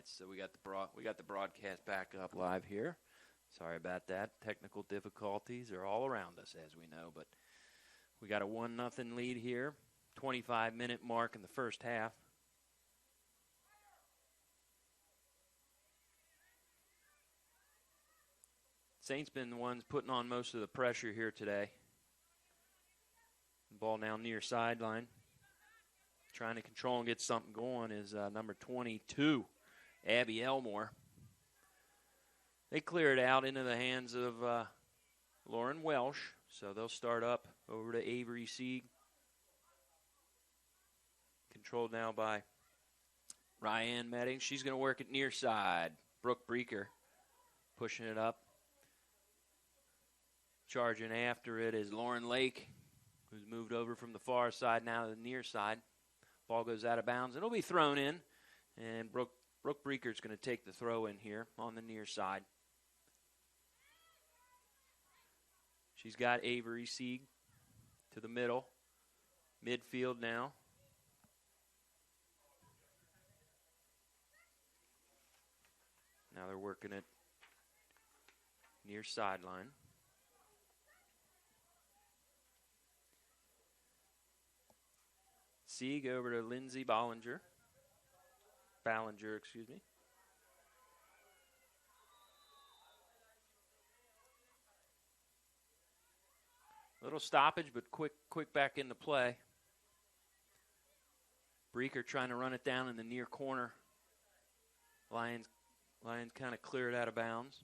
Saints. So we got the broadcast back up live here. Sorry about that. Technical difficulties are all around us, as we know, but we got a 1-0 lead here. 25-minute mark in the first half. Saints been the ones putting on most of the pressure here today. Ball now near sideline. Trying to control and get something going is number 22, Abby Elmore. They clear it out into the hands of Lauren Welsh, so they'll start up over to Avery Sieg. Controlled now by Ryan Medding. She's going to work it near side. Brooke Breeker pushing it up. Charging after it is Lauren Lake, who's moved over from the far side now to the near side. Ball goes out of bounds. It'll be thrown in, and Brooke Breeker's going to take the throw in here on the near side. She's got Avery Sieg to the middle. Midfield now. Now they're working it near sideline. Sieg over to Lindsay Ballinger, excuse me. Little stoppage, but quick back into play. Breeker trying to run it down in the near corner. Lions kind of clear it out of bounds.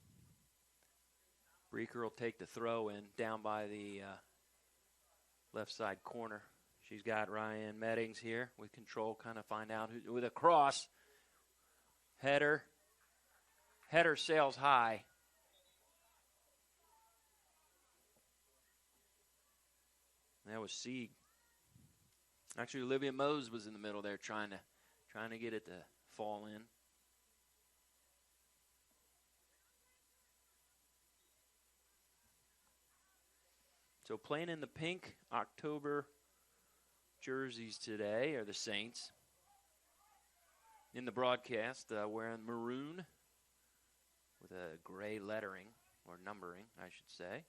Breeker will take the throw in down by the left side corner. She's got Ryan Meddings here with control, kind of find out who, with a cross. Header sails high. That was Sieg. Actually, Olivia Mose was in the middle there trying to get it to fall in. So playing in the pink October jerseys today are the Saints. In the broadcast, wearing maroon with a gray lettering, or numbering, I should say,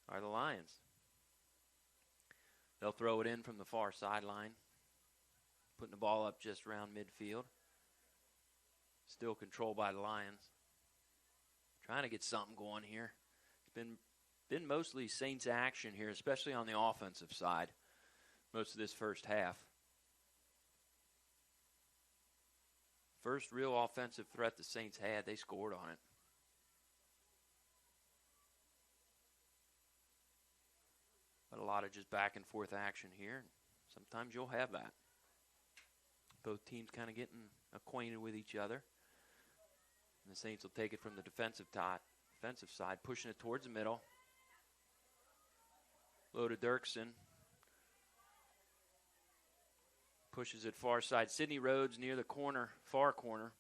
are the Lions. They'll throw it in from the far sideline, putting the ball up just around midfield. Still controlled by the Lions. Trying to get something going here. It's been mostly Saints action here, especially on the offensive side. Most of this first half. First real offensive threat the Saints had, they scored on it. But a lot of just back and forth action here. Sometimes you'll have that. Both teams kind of getting acquainted with each other. And the Saints will take it from the defensive side, pushing it towards the middle. Low to Dirksen. Pushes it far side. Sydney Rhodes near the corner, far corner.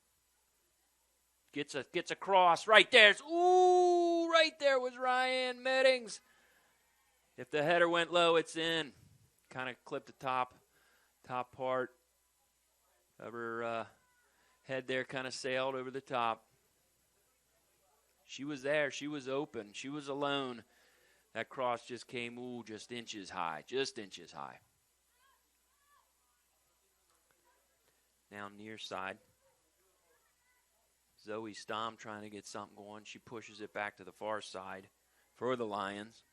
Gets a cross right there. Right there was Ryan Meddings. If the header went low, it's in. Kind of clipped the top part of her head there, kind of sailed over the top. She was there. She was open. She was alone. That cross just came, just inches high. Just inches high. Now near side. Zoe Stom trying to get something going. She pushes it back to the far side for the Lions.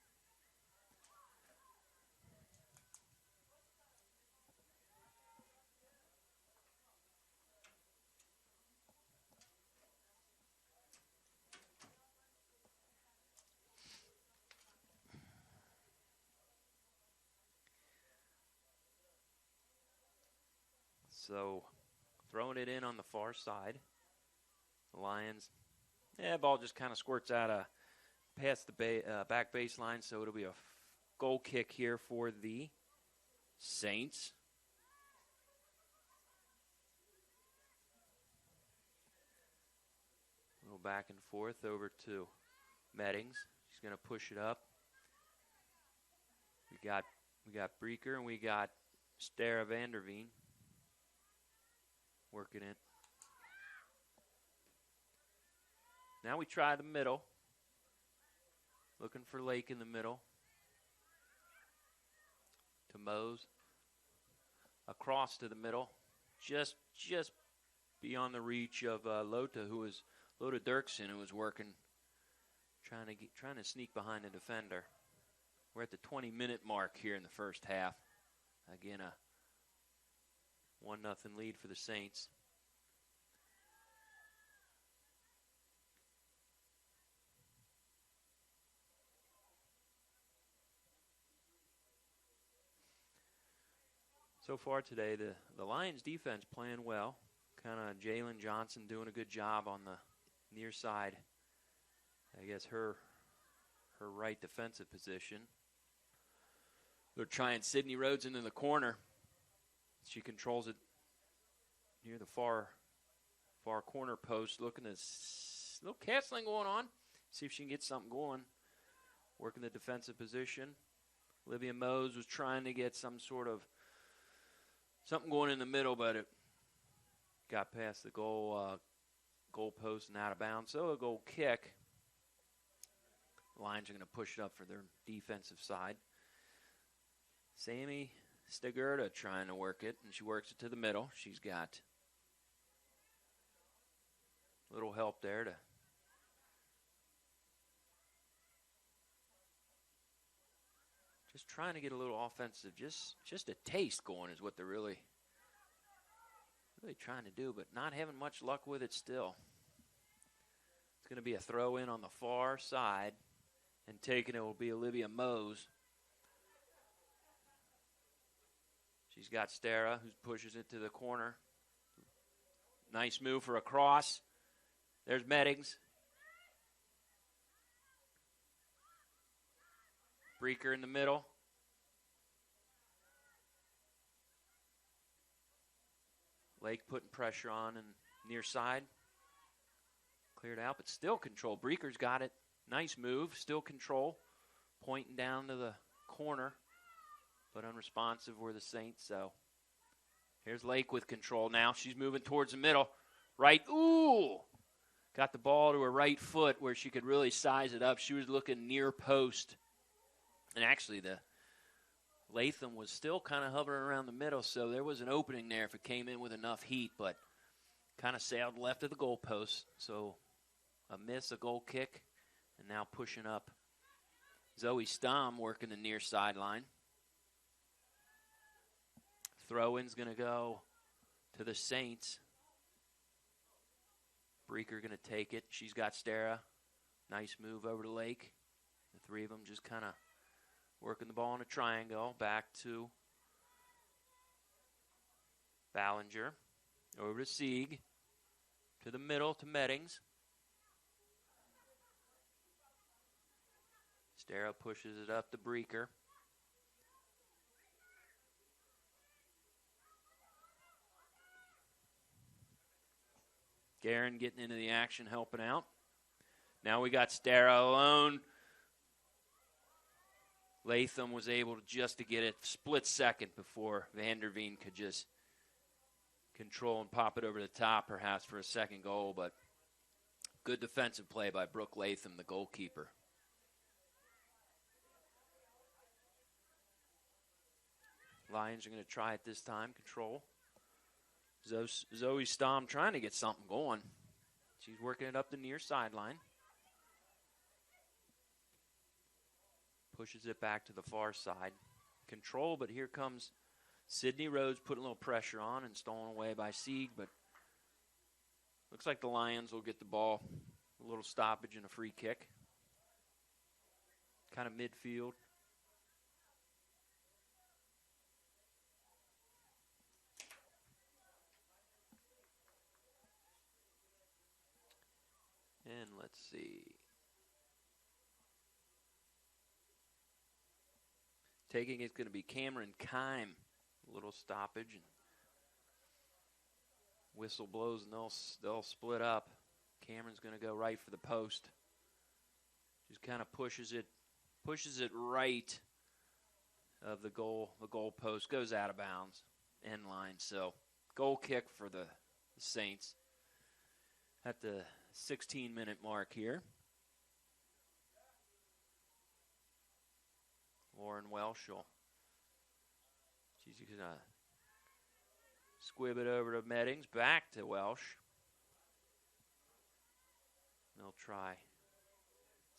So throwing it in on the far side. The Lions, ball just kind of squirts out past the back baseline, so it'll be a goal kick here for the Saints. A little back and forth over to Meddings. She's going to push it up. We got Breeker and we got Stara Vanderveen working it Now we try the middle. Looking for Lake in the middle. To Mose. Across to the middle. Just beyond the reach of Lota Dirksen, who was working, trying to sneak behind the defender. We're at the 20-minute mark here in the first half. Again, a 1-0 lead for the Saints. So far today, the Lions defense playing well. Kind of Jalen Johnson doing a good job on the near side. I guess her right defensive position. They're trying Sydney Rhodes into the corner. She controls it near the far corner post. Looking at a little castling going on. See if she can get something going. Working the defensive position. Olivia Mose was trying to get something going in the middle, but it got past the goal post and out of bounds. So a goal kick. The Lions are going to push it up for their defensive side. Sammy Stegurta trying to work it, and she works it to the middle. She's got a little help there to just trying to get a little offensive, just a taste going is what they're really trying to do, but not having much luck with it still. It's going to be a throw in on the far side, and taking it will be Olivia Mose. She's got Stara, who pushes it to the corner. Nice move for a cross. There's Meddings. Breaker in the middle. Lake putting pressure on and near side. Cleared out, but still control. Breaker's got it. Nice move. Still control. Pointing down to the corner. But unresponsive were the Saints, so here's Lake with control now. She's moving towards the middle. Right, ooh! Got the ball to her right foot where she could really size it up. She was looking near post. And actually, the Latham was still kind of hovering around the middle, so there was an opening there if it came in with enough heat, but kind of sailed left of the goalpost. So a miss, a goal kick, and now pushing up. Zoe Stom working the near sideline. Throw-in's going to go to the Saints. Breaker going to take it. She's got Stara. Nice move over to Lake. The three of them just kind of working the ball in a triangle. Back to Ballinger. Over to Sieg. To the middle to Meddings. Stara pushes it up to Breaker. Guerin getting into the action, helping out. Now we got Stara alone. Latham was able to get it split second before Vanderveen could just control and pop it over the top, perhaps for a second goal. But good defensive play by Brooke Latham, the goalkeeper. Lions are going to try it this time, control. Zoe Stom trying to get something going. She's working it up the near sideline. Pushes it back to the far side. Control, but here comes Sydney Rhodes putting a little pressure on and stolen away by Sieg, but looks like the Lions will get the ball. A little stoppage and a free kick. Kind of midfield. And let's see. Taking it's going to be Cameron Kime. A little stoppage. And whistle blows and they'll split up. Cameron's going to go right for the post. Just kind of pushes it right of the goal post. Goes out of bounds. End line. So goal kick for the Saints. at the 16-minute mark here. Lauren Welsh she's going to squib it over to Meddings, back to Welsh. They'll try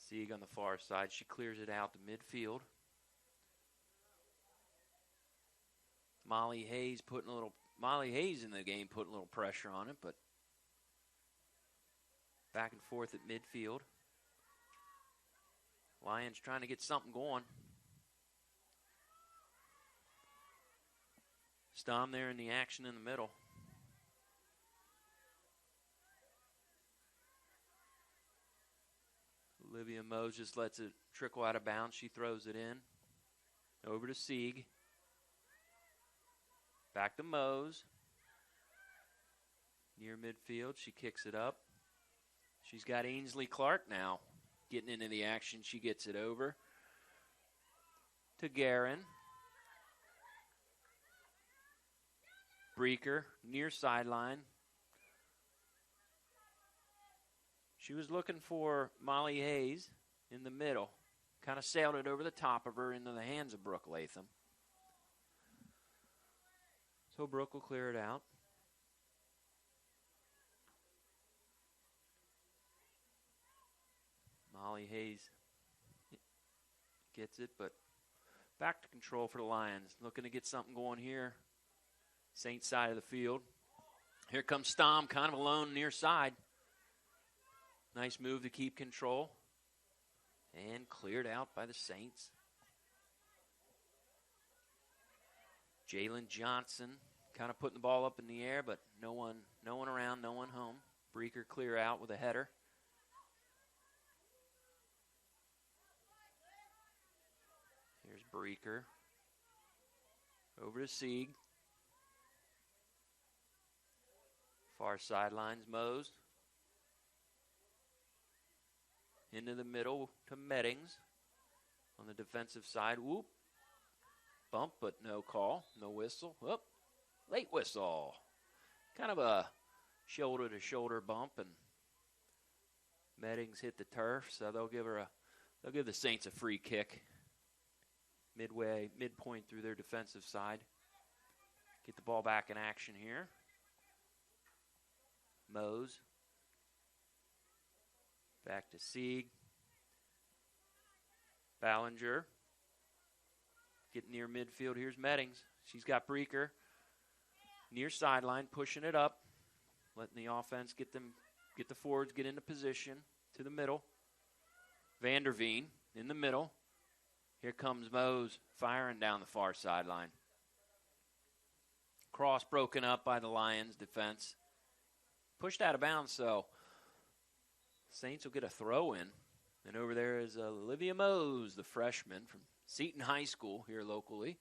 Sieg on the far side. She clears it out to midfield. Molly Hayes in the game, putting a little pressure on it, but back and forth at midfield. Lions trying to get something going. Stom there in the action in the middle. Olivia Mose just lets it trickle out of bounds. She throws it in. Over to Sieg. Back to Mose. Near midfield. She kicks it up. She's got Ainsley Clark now getting into the action. She gets it over to Guerin. Breaker, near sideline. She was looking for Molly Hayes in the middle. Kind of sailed it over the top of her into the hands of Brooke Latham. So Brooke will clear it out. Molly Hayes gets it, but back to control for the Lions. Looking to get something going here. Saints side of the field. Here comes Stom, kind of alone near side. Nice move to keep control. And cleared out by the Saints. Jalen Johnson kind of putting the ball up in the air, but no one around, no one home. Breaker clear out with a header. Here's Breaker. Over to Sieg. Far sidelines, Mose. Into the middle to Meddings. On the defensive side, whoop. Bump, but no call, no whistle. Whoop. Late whistle. Kind of a shoulder-to-shoulder bump, and Meddings hit the turf, so they'll give the Saints a free kick. Midpoint through their defensive side. Get the ball back in action here. Mose. Back to Sieg. Ballinger. Getting near midfield. Here's Meddings. She's got Breaker. Near sideline, pushing it up. Letting the offense get the forwards get into position to the middle. Vanderveen in the middle. Here comes Mose firing down the far sideline. Cross broken up by the Lions defense. Pushed out of bounds, so Saints will get a throw in. And over there is Olivia Mose, the freshman from Seton High School here locally.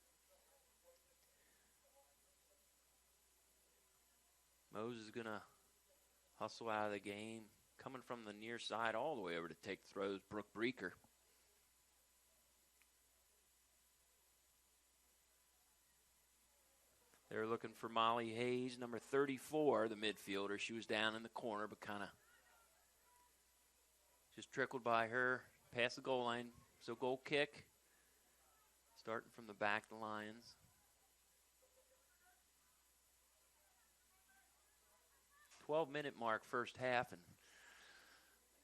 Mose is going to hustle out of the game. Coming from the near side all the way over to take throws, Brooke Breaker. They're looking for Molly Hayes, number 34, the midfielder. She was down in the corner, but kind of just trickled by her past the goal line. So goal kick, starting from the back of the Lions. "12-minute mark first half, and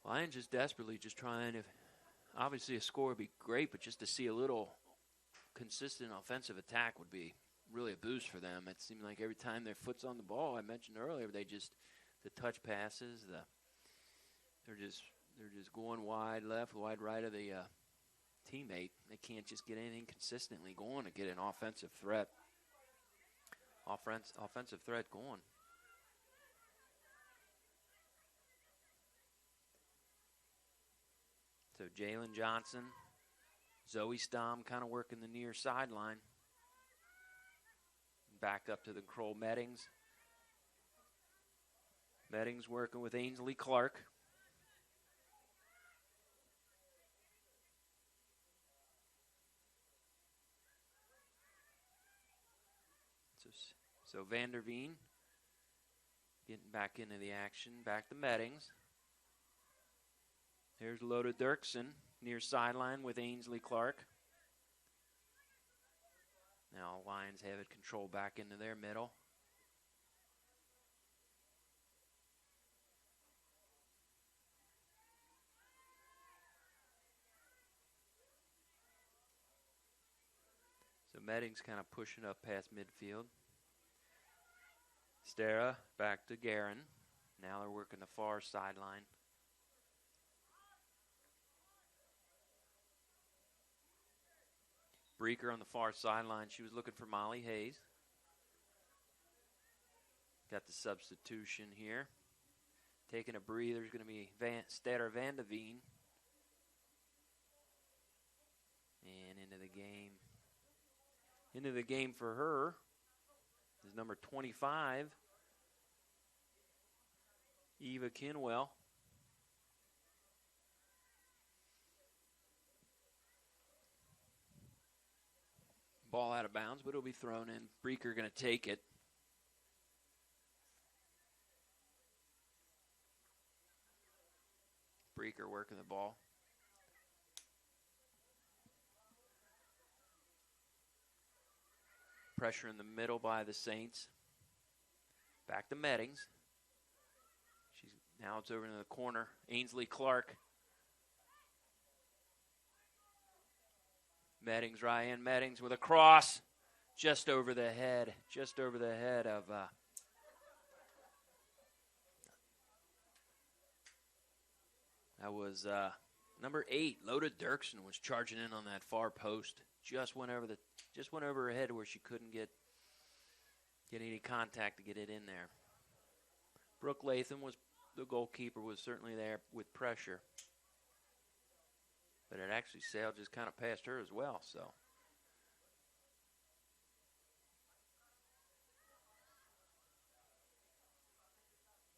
Lions just desperately just trying to, obviously a score would be great, but just to see a little consistent offensive attack would be really a boost for them. It seemed like every time their foot's on the ball, I mentioned earlier, the touch passes, they're just going wide left, wide right of the teammate. They can't just get anything consistently going to get an offensive threat going. So Jalen Johnson, Zoe Stom kind of working the near sideline. Back up to the Kroll Meddings. Meddings working with Ainsley Clark. So Vanderveen Getting back into the action. Back to Meddings. Here's Loda Dirksen near sideline with Ainsley Clark. Now Lions have it controlled back into their middle. So Meddings kind of pushing up past midfield. Stara back to Guerin. Now they're working the far sideline. Breaker on the far sideline. She was looking for Molly Hayes. Got the substitution here. Taking a breather is going to be Stara Van de Veen. And into the game. Into the game for her is number 25, Eva Kinwell. Ball out of bounds, but it'll be thrown in. Breaker going to take it. Breaker working the ball. Pressure in the middle by the Saints. Back to Meddings. Now it's over in the corner. Ainsley Clark. Meddings, Ryan Meddings with a cross just over the head. Just over the head of that was number 8. Loda Dirksen was charging in on that far post. Just went over her head where she couldn't get any contact to get it in there. Brooke Latham was the goalkeeper, was certainly there with pressure. But it actually sailed just kind of past her as well, so.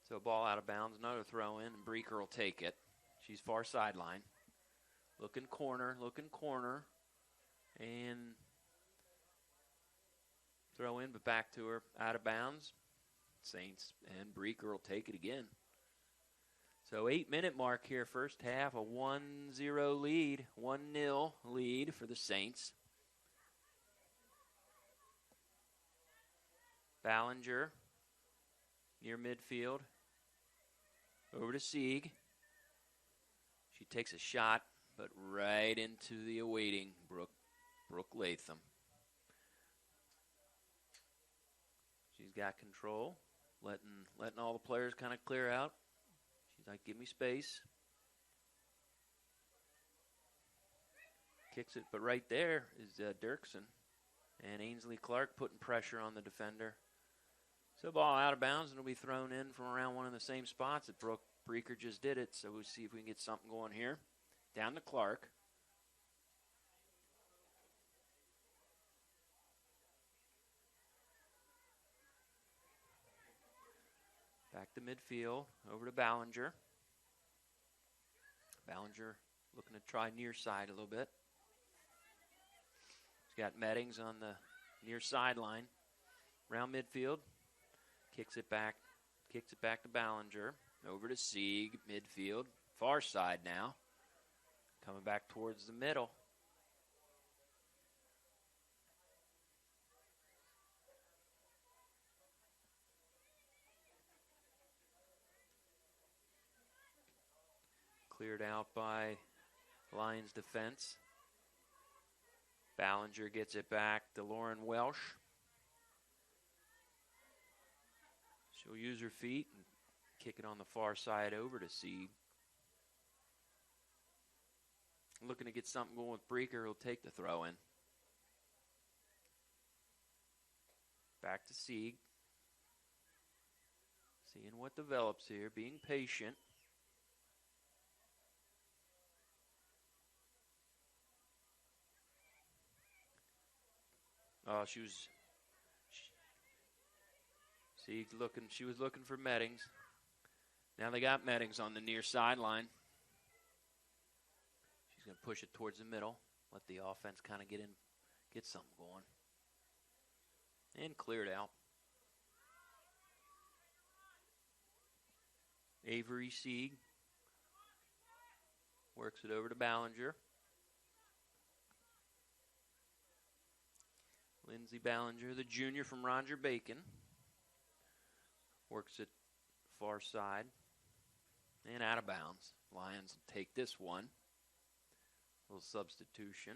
So ball out of bounds, another throw in, and Breaker will take it. She's far sideline. Looking corner, and throw in, but back to her, out of bounds. Saints and Breaker will take it again. So 8-minute mark here, first half, a 1-0 lead, 1-0 lead for the Saints. Ballinger near midfield. Over to Sieg. She takes a shot, but right into the awaiting Brooke Latham. She's got control, letting all the players kind of clear out. She's like, give me space. Kicks it, but right there is Dirksen. And Ainsley Clark putting pressure on the defender. So ball out of bounds, and it'll be thrown in from around one of the same spots that Breaker just did it. So we'll see if we can get something going here. Down to Clark. Back to midfield, over to Ballinger. Ballinger looking to try near side a little bit. He's got Meddings on the near sideline. Round midfield, kicks it back to Ballinger. Over to Sieg, midfield, far side now. Coming back towards the middle. Cleared out by Lions defense. Ballinger gets it back to Lauren Welsh. She'll use her feet and kick it on the far side over to Sieg. Looking to get something going with Breaker. He'll take the throw in. Back to Sieg. Seeing what develops here. Being patient. Oh, she was looking for Meddings. Now they got Meddings on the near sideline. She's going to push it towards the middle. Let the offense kind of get something going. And cleared out. Avery Sieg works it over to Ballinger. Lindsey Ballinger, the junior from Roger Bacon, works it far side and out of bounds. Lions will take this one. Little substitution.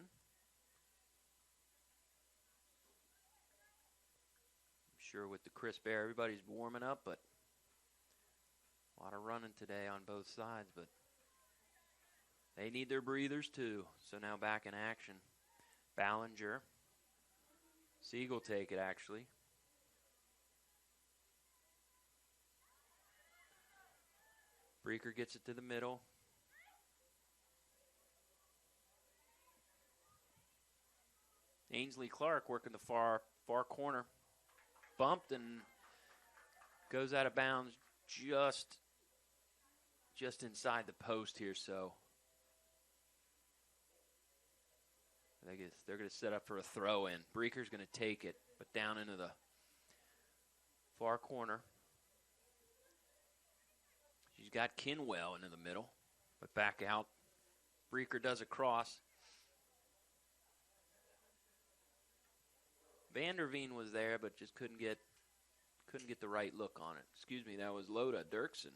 I'm sure with the crisp air, everybody's warming up, but a lot of running today on both sides, but they need their breathers too. So now back in action. Ballinger. Sieg will take it, actually. Breaker gets it to the middle. Ainsley Clark working the far corner. Bumped and goes out of bounds just inside the post here, so I guess they're going to set up for a throw-in. Breaker's going to take it, but down into the far corner. She's got Kinwell into the middle, but back out. Breaker does a cross. Vanderveen was there, but just couldn't get the right look on it. Excuse me, that was Loda Dirksen.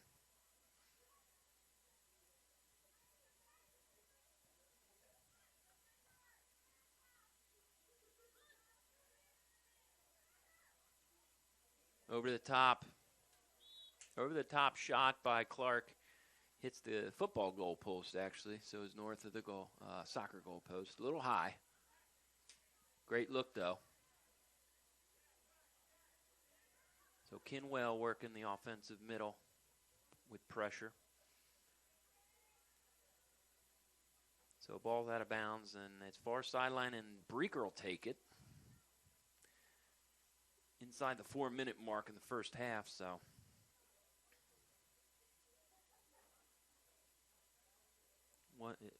Over the top shot by Clark. Hits the football goal post, actually, so it's north of the soccer goal post. A little high. Great look, though. So Kinwell working the offensive middle with pressure. So ball's out of bounds, and it's far sideline, and Breaker will take it. Inside the 4-minute mark in the first half, so.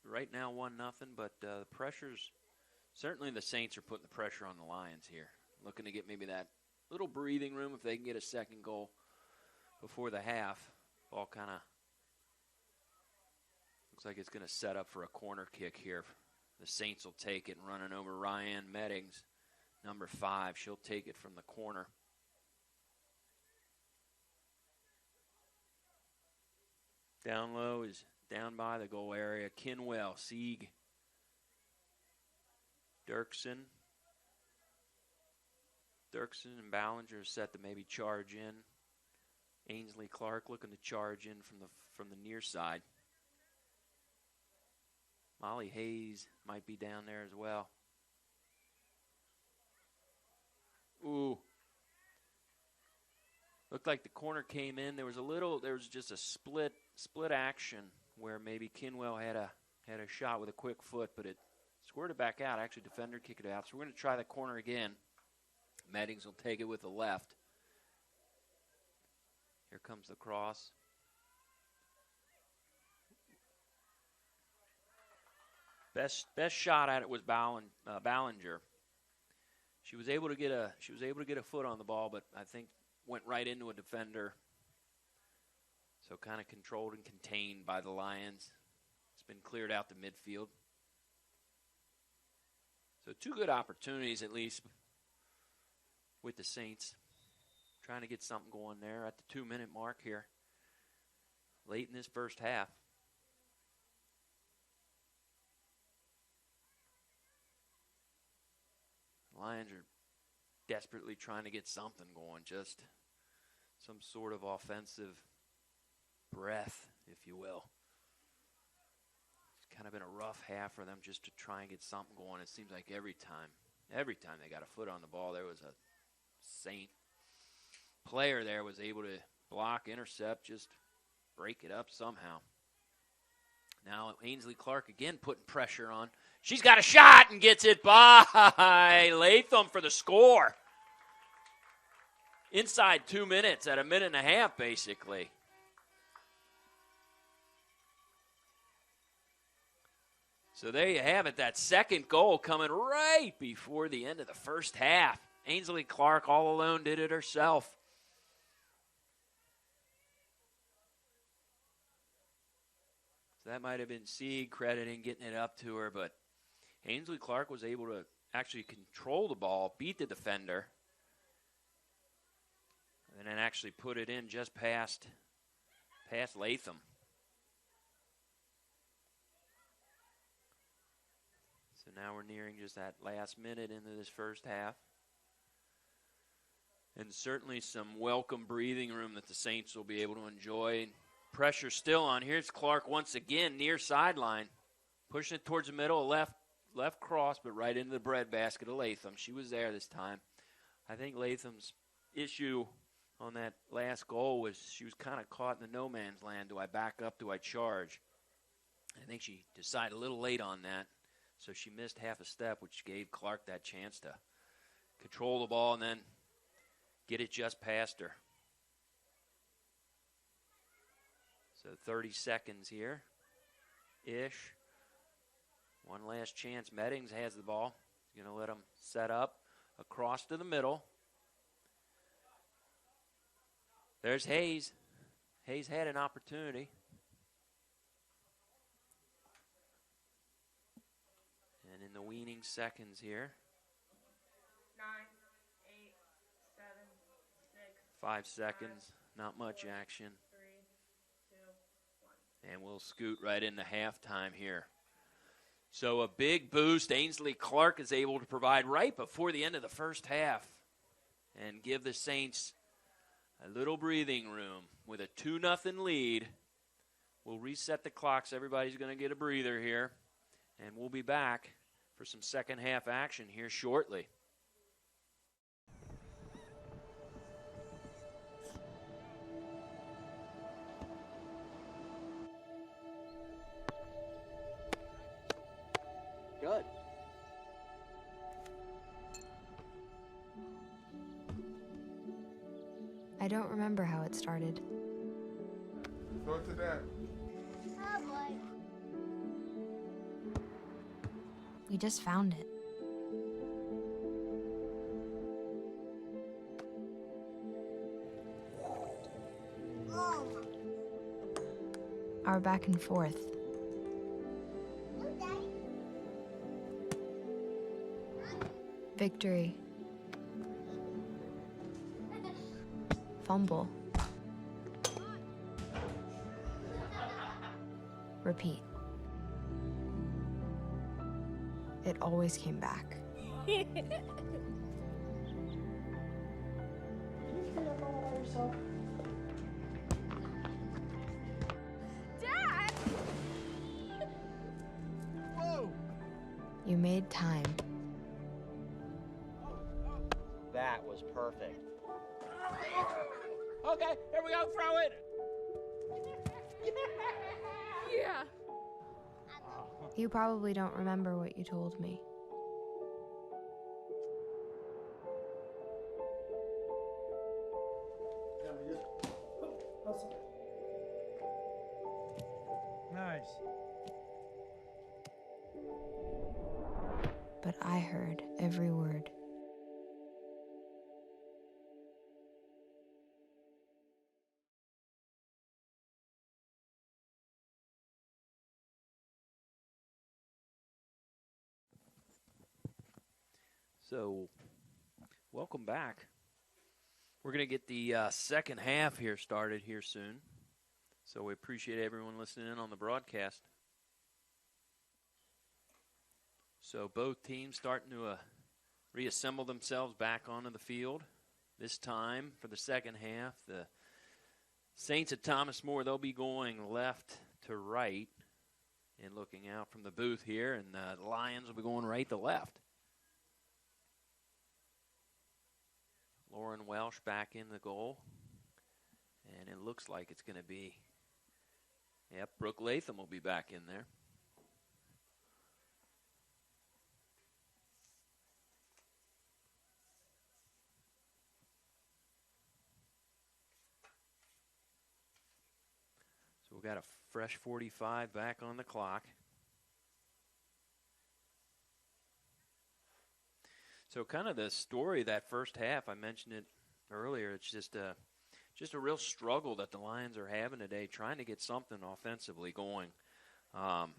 Right now 1-0, but the pressure's, certainly the Saints are putting the pressure on the Lions here. Looking to get maybe that little breathing room if they can get a second goal before the half. Ball kind of looks like it's going to set up for a corner kick here. The Saints will take it, running over Ryan Meddings. Number 5, she'll take it from the corner. Down low is down by the goal area. Kinwell, Sieg, Dirksen. Dirksen and Ballinger set to maybe charge in. Ainsley Clark looking to charge in from the near side. Molly Hayes might be down there as well. Ooh. Looked like the corner came in. There was just a split action where maybe Kinwell had a shot with a quick foot, but it squirted back out. Actually, defender kicked it out. So we're going to try the corner again. Meddings will take it with the left. Here comes the cross. Best shot at it was Ballinger. She was able to get a foot on the ball, but I think went right into a defender. So kind of controlled and contained by the Lions. It's been cleared out to midfield. So 2 good opportunities at least with the Saints. Trying to get something going there at the 2-minute mark here. Late in this first half. Lions are desperately trying to get something going, just some sort of offensive breath, if you will. It's kind of been a rough half for them just to try and get something going. It seems like every time they got a foot on the ball, there was a Saint player there was able to block, intercept, just break it up somehow. Now Ainsley Clark again putting pressure on. She's got a shot and gets it by Latham for the score. Inside 2 minutes at a minute and a half, basically. So there you have it, that second goal coming right before the end of the first half. Ainsley Clark all alone did it herself. So that might have been Sieg crediting getting it up to her, but Ainsley Clark was able to actually control the ball, beat the defender, and then actually put it in just past Latham. So now we're nearing just that last minute into this first half. And certainly some welcome breathing room that the Saints will be able to enjoy. Pressure still on. Here's Clark once again near sideline. Pushing it towards the middle, left cross, but right into the breadbasket of Latham. She was there this time. I think Latham's issue on that last goal was she was kind of caught in the no man's land. Do I back up? Do I charge? I think she decided a little late on that, so she missed half a step, which gave Clark that chance to control the ball and then get it just past her. So 30 seconds here-ish. One last chance. Meddings has the ball. He's going to let him set up across to the middle. There's Hayes. Hayes had an opportunity. And in the weaning seconds here. 9, 8, 7, 6. 5 seconds. Not much action. 3, 2, 1. And we'll scoot right into halftime here. So a big boost. Ainsley Clark is able to provide right before the end of the first half and give the Saints a little breathing room with a 2-0 lead. We'll reset the clocks. Everybody's going to get a breather here. And we'll be back for some second half action here shortly. Good. I don't remember how it started. Go to that. Oh boy. We just found it. Oh. Our back and forth. Victory. Fumble. Repeat. It always came back. Dad! Whoa! You made time. That was perfect. Okay, here we go. Throw it. Yeah. You probably don't remember what you told me. Nice. But I heard every word. So, welcome back. We're going to get the second half here started here soon. So we appreciate everyone listening in on the broadcast. So both teams starting to reassemble themselves back onto the field. This time for the second half, the Saints at Thomas More, they'll be going left to right and looking out from the booth here, and the Lions will be going right to left. Lauren Welsh back in the goal. And it looks like it's going to be, Brooke Latham will be back in there. So we've got a fresh 45 back on the clock. So kind of the story of that first half, I mentioned it earlier, it's just a real struggle that the Lions are having today, trying to get something offensively going. The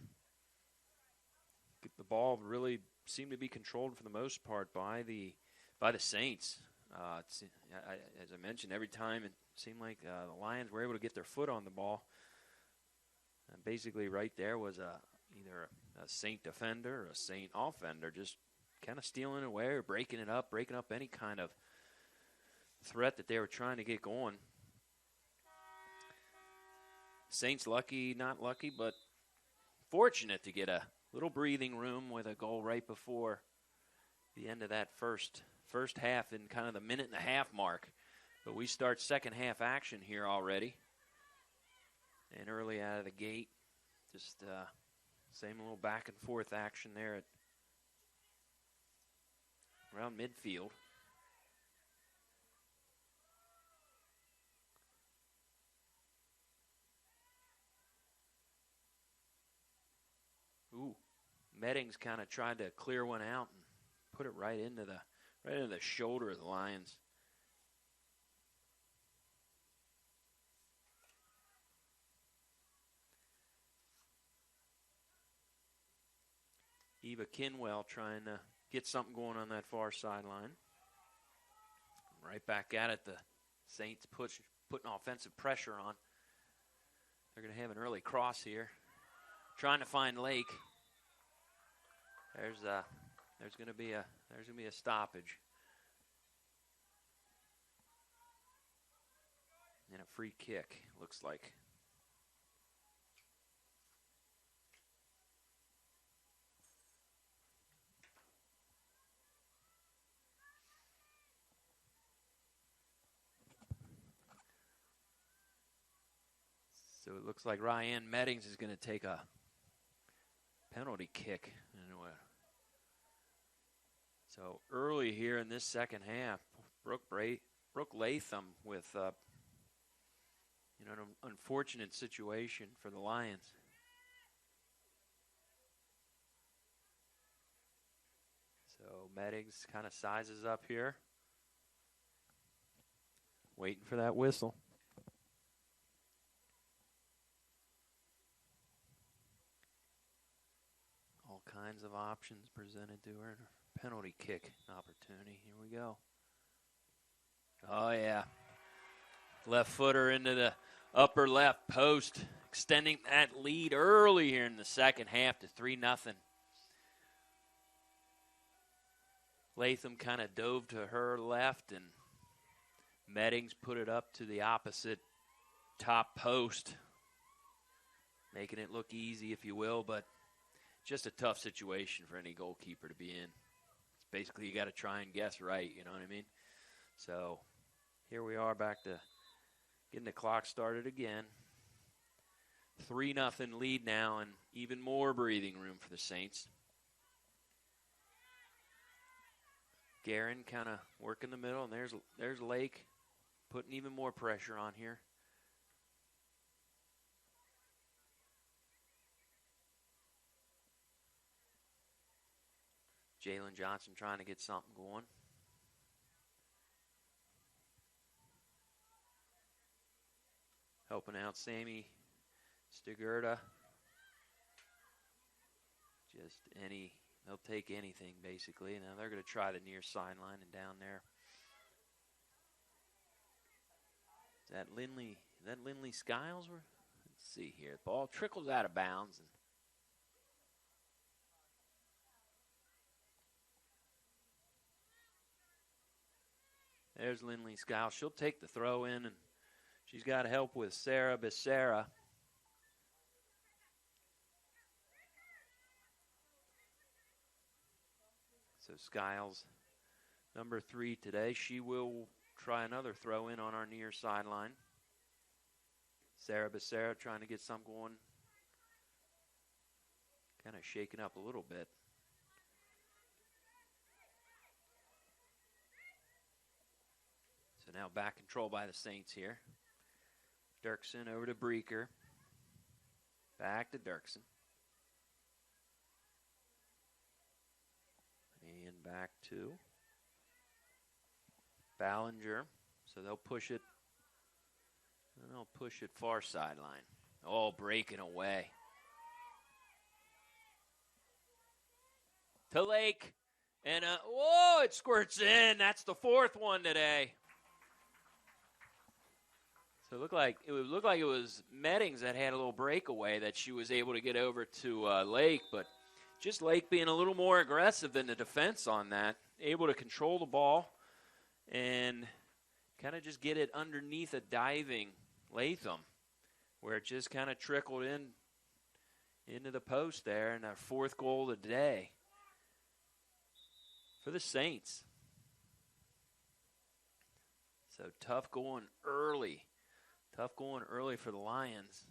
ball really seemed to be controlled for the most part by the Saints. As I mentioned, every time it seemed like the Lions were able to get their foot on the ball. Basically, right there was either a Saint defender or a Saint offender just kind of stealing away or breaking up any kind of threat that they were trying to get going. Saints lucky, not lucky, but fortunate to get a little breathing room with a goal right before the end of that first half in kind of the minute and a half mark. But we start second half action here already. And early out of the gate, just same little back and forth action there at around midfield. Ooh, Meddings kind of tried to clear one out and put it right into the shoulder of the Lions. Eva Kinwell trying to get something going on that far sideline. Right back at it, the Saints putting offensive pressure on. They're going to have an early cross here. Trying to find Lake. There's going to be a stoppage. And a free kick, looks like. So it looks like Ryan Meddings is going to take a penalty kick. So early here in this second half, Brooke Latham with an unfortunate situation for the Lions. So Meddings kind of sizes up here. Waiting for that whistle. All kinds of options presented to her. Penalty kick opportunity. Here we go. Oh, yeah. Left footer into the upper left post, extending that lead early here in the second half to 3-0. Latham kind of dove to her left, and Meddings put it up to the opposite top post, making it look easy, if you will, but just a tough situation for any goalkeeper to be in. It's basically you got to try and guess right, you know what I mean? So here we are back to getting the clock started again. 3-0 lead now, and even more breathing room for the Saints. Guerin kind of working the middle, and there's Lake putting even more pressure on here. Jalen Johnson trying to get something going. Helping out Sammy Stigurda. They'll take anything basically. Now they're going to try the near sideline and down there. Is that Lindley Skiles? Let's see here. The ball trickles out of bounds. There's Lindley Skiles. She'll take the throw in, and she's got help with Sarah Becerra. So Skiles, number 3 today. She will try another throw in on our near sideline. Sarah Becerra trying to get some going. Kind of shaking up a little bit. So now back control by the Saints here. Dirksen over to Breaker. Back to Dirksen. And back to Ballinger. So they'll push it. And they'll push it far sideline. Oh, breaking away. to Lake. And, whoa, it squirts in. That's the fourth one today. So it looked like it was Meddings that had a little breakaway that she was able to get over to Lake, but just Lake being a little more aggressive than the defense on that, able to control the ball and kind of just get it underneath a diving Latham, where it just kind of trickled into the post there, and our fourth goal of the day for the Saints. So tough going early for the Lions.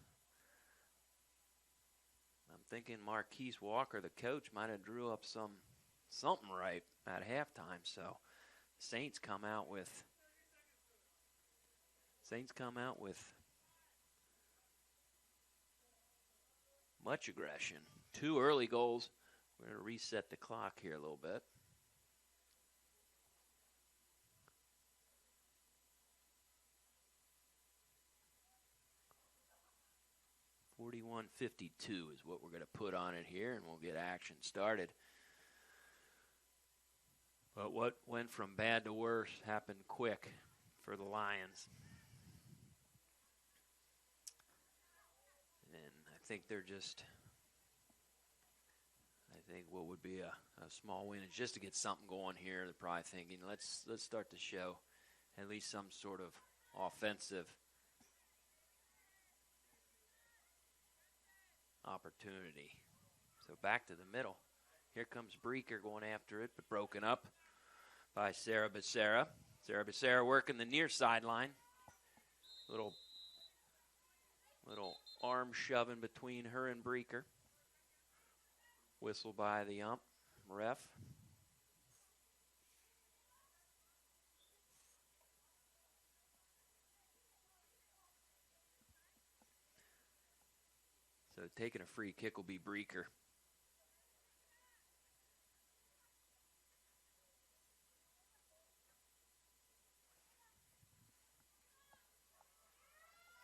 I'm thinking Marquise Walker, the coach, might have drew up something right at halftime. So Saints come out with much aggression. 2 early goals. We're going to reset the clock here a little bit. .41:52 is what we're going to put on it here, and we'll get action started. But what went from bad to worse happened quick for the Lions. And I think what would be a small win is just to get something going here. They're probably thinking, let's start to show at least some sort of offensive opportunity. So back to the middle. Here comes Breaker going after it, but broken up by Sarah Becerra. Sarah Becerra working the near sideline. Little arm shoving between her and Breaker. Whistle by the ref. So taking a free kick will be Breaker.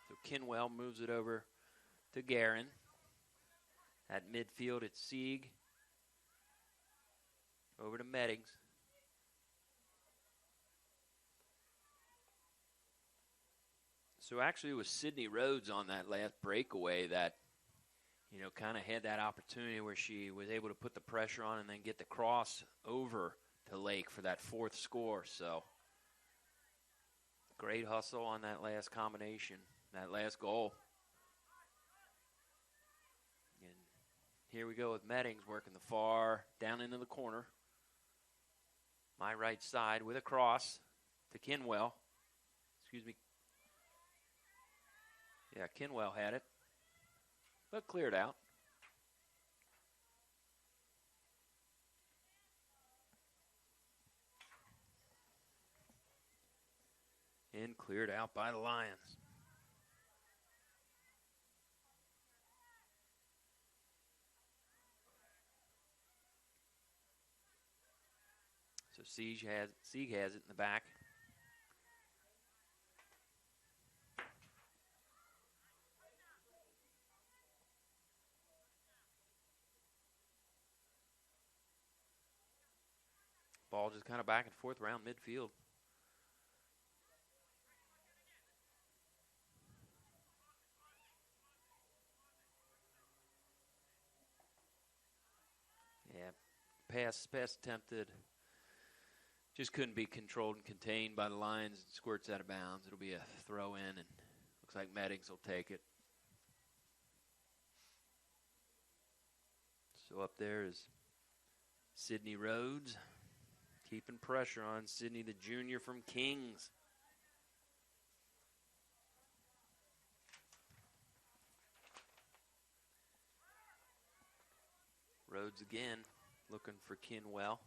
So Kinwell moves it over to Guerin. At midfield, it's Sieg. Over to Meddings. So actually it was Sydney Rhodes on that last breakaway that kind of had that opportunity where she was able to put the pressure on and then get the cross over to Lake for that fourth score. So great hustle on that last combination, that last goal. And here we go with Meddings working the far down into the corner. My right side with a cross to Kinwell. Excuse me. Yeah, Kinwell had it, but cleared out. And cleared out by the Lions. So Sieg has it in the back. Ball just kind of back and forth around midfield. Yeah, pass attempted. Just couldn't be controlled and contained by the Lions. It squirts out of bounds. It'll be a throw in, and looks like Meddings will take it. So up there is Sydney Rhodes, keeping pressure on Sydney, the junior from Kings. Rhodes again, looking for Kinwell.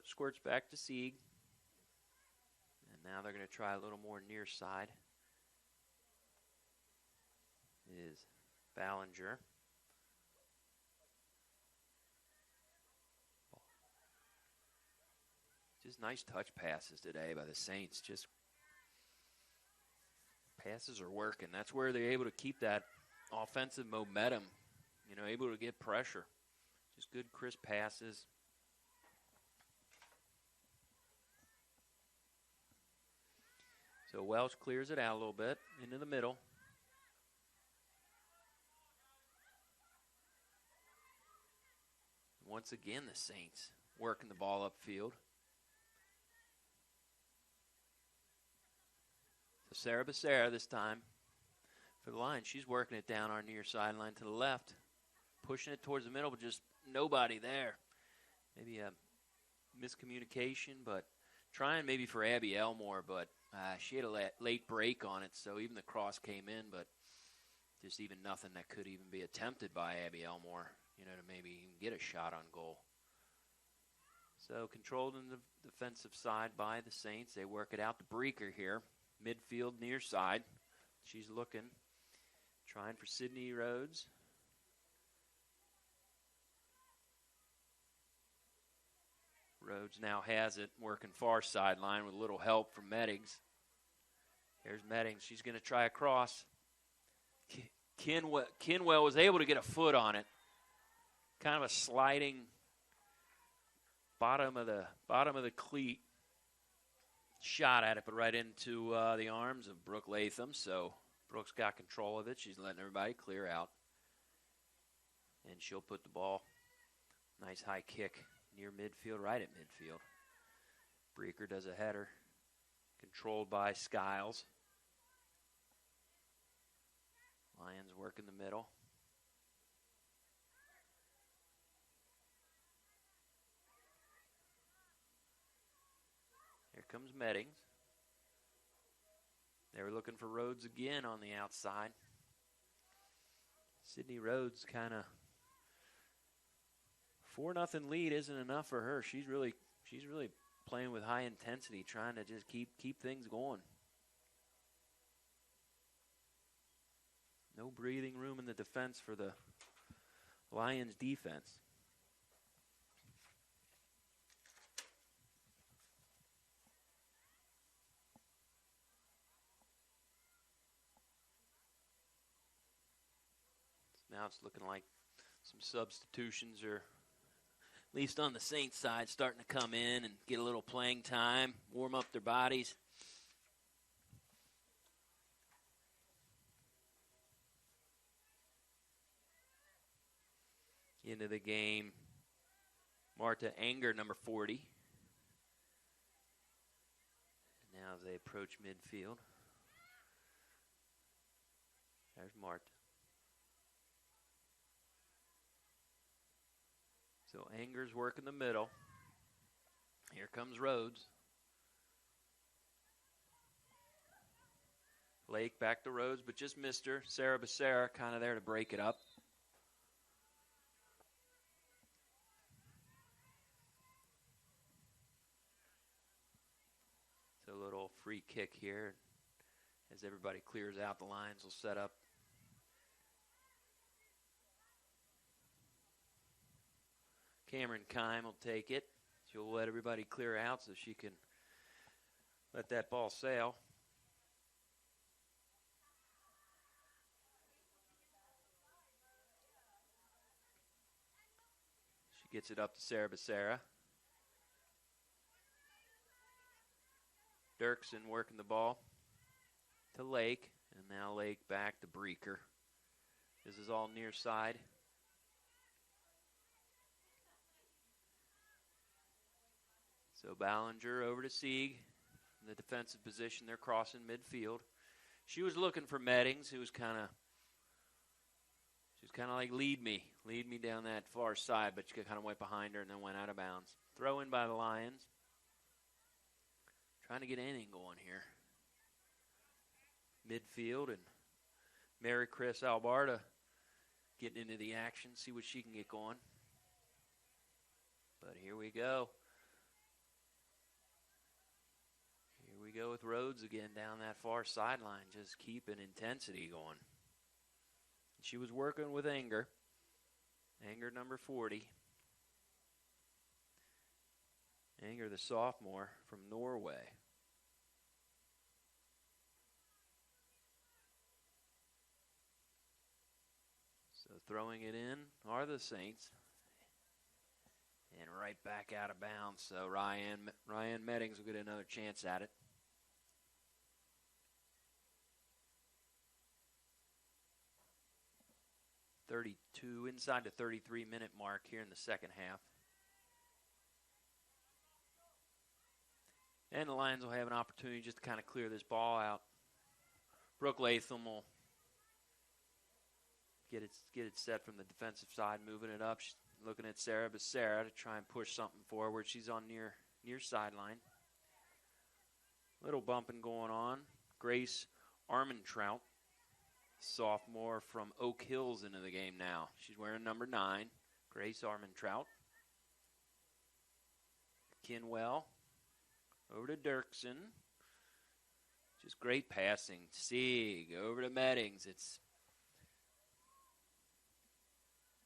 Squirts back to Sieg. And now they're going to try a little more near side. Is Ballinger. Just nice touch passes today by the Saints. Just passes are working. That's where they're able to keep that offensive momentum, able to get pressure. Just good, crisp passes. So Welch clears it out a little bit into the middle. Once again, the Saints working the ball upfield. So Sarah Becerra this time for the Lions. She's working it down our near sideline to the left. Pushing it towards the middle, but just nobody there. Maybe a miscommunication, but trying maybe for Abby Elmore, but she had a late break on it, so even the cross came in, but just even nothing that could even be attempted by Abby Elmore, to maybe even get a shot on goal. So controlled in the defensive side by the Saints. They work it out to Breaker here, midfield near side. She's looking, trying for Sydney Rhodes. Rhodes now has it, working far sideline with a little help from Meddings. Here's Meddings. She's going to try a cross. Kinwell was able to get a foot on it. Kind of a sliding bottom of the cleat shot at it, but right into the arms of Brooke Latham. So Brooke's got control of it. She's letting everybody clear out. And she'll put the ball. Nice high kick near midfield, right at midfield. Breaker does a header. Controlled by Skiles. Lions work in the middle. Here comes Meddings. They were looking for Rhodes again on the outside. Sydney Rhodes kind of 4-0 lead isn't enough for her. She's really playing with high intensity, trying to just keep things going. No breathing room in the defense for the Lions defense. Now it's looking like some substitutions are, at least on the Saints side, starting to come in and get a little playing time, warm up their bodies. Into the game, Marta Anger, number 40. And now as they approach midfield, there's Marta. So Anger's working the middle. Here comes Rhodes. Lake back to Rhodes, but just missed her. Sarah Becerra kind of there to break it up. So a little free kick here. As everybody clears out, the Lions will set up. Cameron Kime will take it. She'll let everybody clear out so she can let that ball sail. She gets it up to Sarah Becerra. Dirksen working the ball to Lake. And now Lake back to Breaker. This is all near side. So Ballinger over to Sieg in the defensive position. They're crossing midfield. She was looking for Meddings, who was kind of like, lead me down that far side, but she kind of went behind her and then went out of bounds. Throw in by the Lions. Trying to get anything going here. Midfield, and Mary Chris Albarda getting into the action, see what she can get going. But here we go. Here we go with Rhodes again down that far sideline, just keeping intensity going. She was working with Anger. Anger, number 40. Anger, the sophomore from Norway. So throwing it in are the Saints. And right back out of bounds. So Ryan Meddings will get another chance at it. 32, inside the 33-minute mark here in the second half. And the Lions will have an opportunity just to kind of clear this ball out. Brooke Latham will get it set from the defensive side, moving it up. She's looking at Sarah Becerra to try and push something forward. She's on near sideline. Little bumping going on. Grace Armentrout, sophomore from Oak Hills, into the game now. She's wearing number 9, Grace Armentrout. Kinwell over to Dirksen. Just great passing. Sieg over to Meddings. It's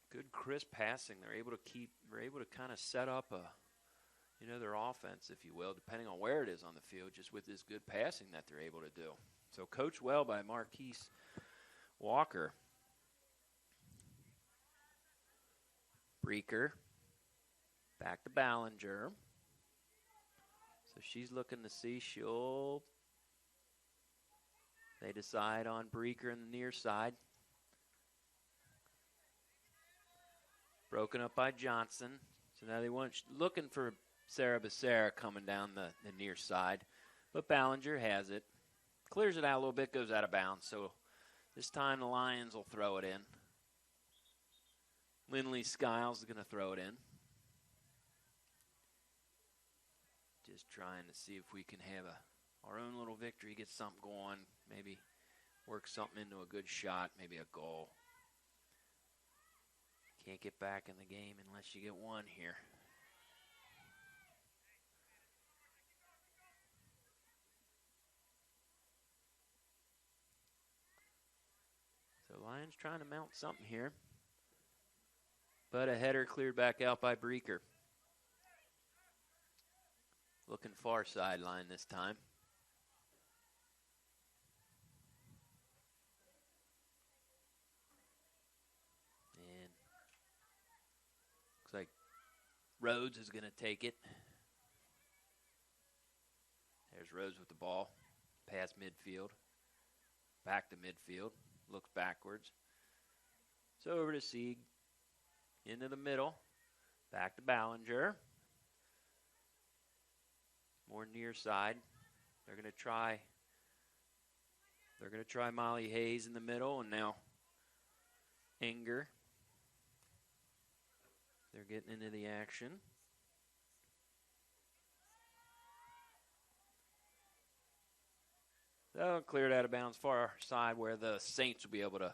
good, crisp passing. They're able to kind of set up their offense, if you will, depending on where it is on the field, just with this good passing that they're able to do. So coached well by Marquise Walker. Breaker. Back to Ballinger. So she's looking to see they decide on Breaker in the near side. Broken up by Johnson. So now looking for Sarah Becerra coming down the near side. But Ballinger has it. Clears it out a little bit, goes out of bounds. So this time the Lions will throw it in. Lindley Skiles is going to throw it in. Just trying to see if we can have our own little victory, get something going, maybe work something into a good shot, maybe a goal. Can't get back in the game unless you get one here. So Lions trying to mount something here. But a header cleared back out by Breaker. Looking far sideline this time. And looks like Rhodes is going to take it. There's Rhodes with the ball. Past midfield. Back to midfield. Looks backwards. So over to Sieg. Into the middle. Back to Ballinger. More near side. They're going to try Molly Hayes in the middle, and now Enger. They're getting into the action. So cleared out of bounds far side where the Saints will be able to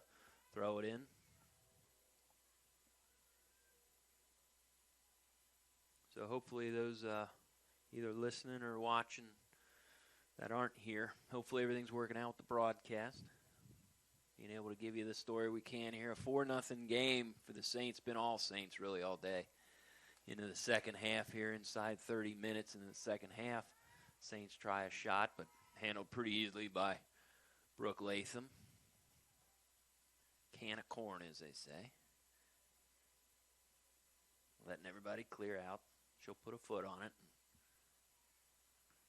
throw it in. So hopefully those either listening or watching that aren't here, hopefully everything's working out with the broadcast. Being able to give you the story we can here. A 4-0 game for the Saints. Been all Saints really all day. Into the second half here, inside 30 minutes into the second half. Saints try a shot, but handled pretty easily by Brooke Latham. Can of corn, as they say. Letting everybody clear out. She'll put a foot on it.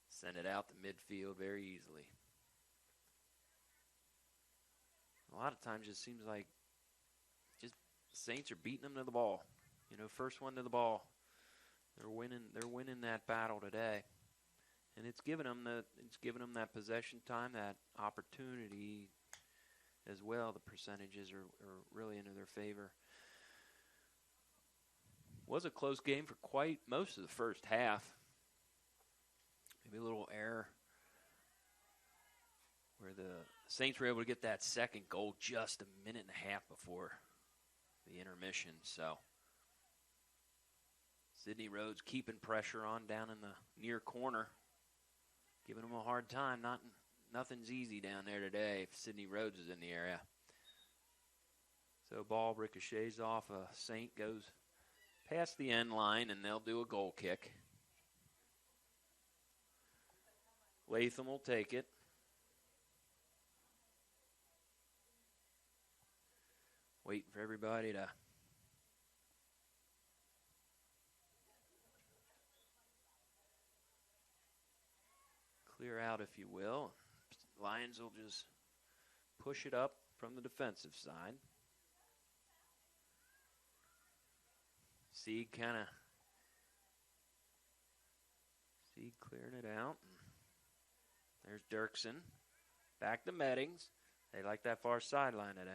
Send it out to midfield very easily. A lot of times it seems like just the Saints are beating them to the ball. First one to the ball. They're winning that battle today. And it's given them that possession time, that opportunity as well. The percentages are really into their favor. Was a close game for quite most of the first half. Maybe a little error where the Saints were able to get that second goal just a minute and a half before the intermission. So Sydney Rhodes keeping pressure on down in the near corner, giving them a hard time. Nothing's easy down there today if Sydney Rhodes is in the area. So ball ricochets off. Saint goes past the end line, and they'll do a goal kick. Latham will take it. waiting for everybody to clear out, if you will. Lions will just push it up from the defensive side. Seed clearing it out. There's Dirksen. Back to Meddings. They like that far sideline today.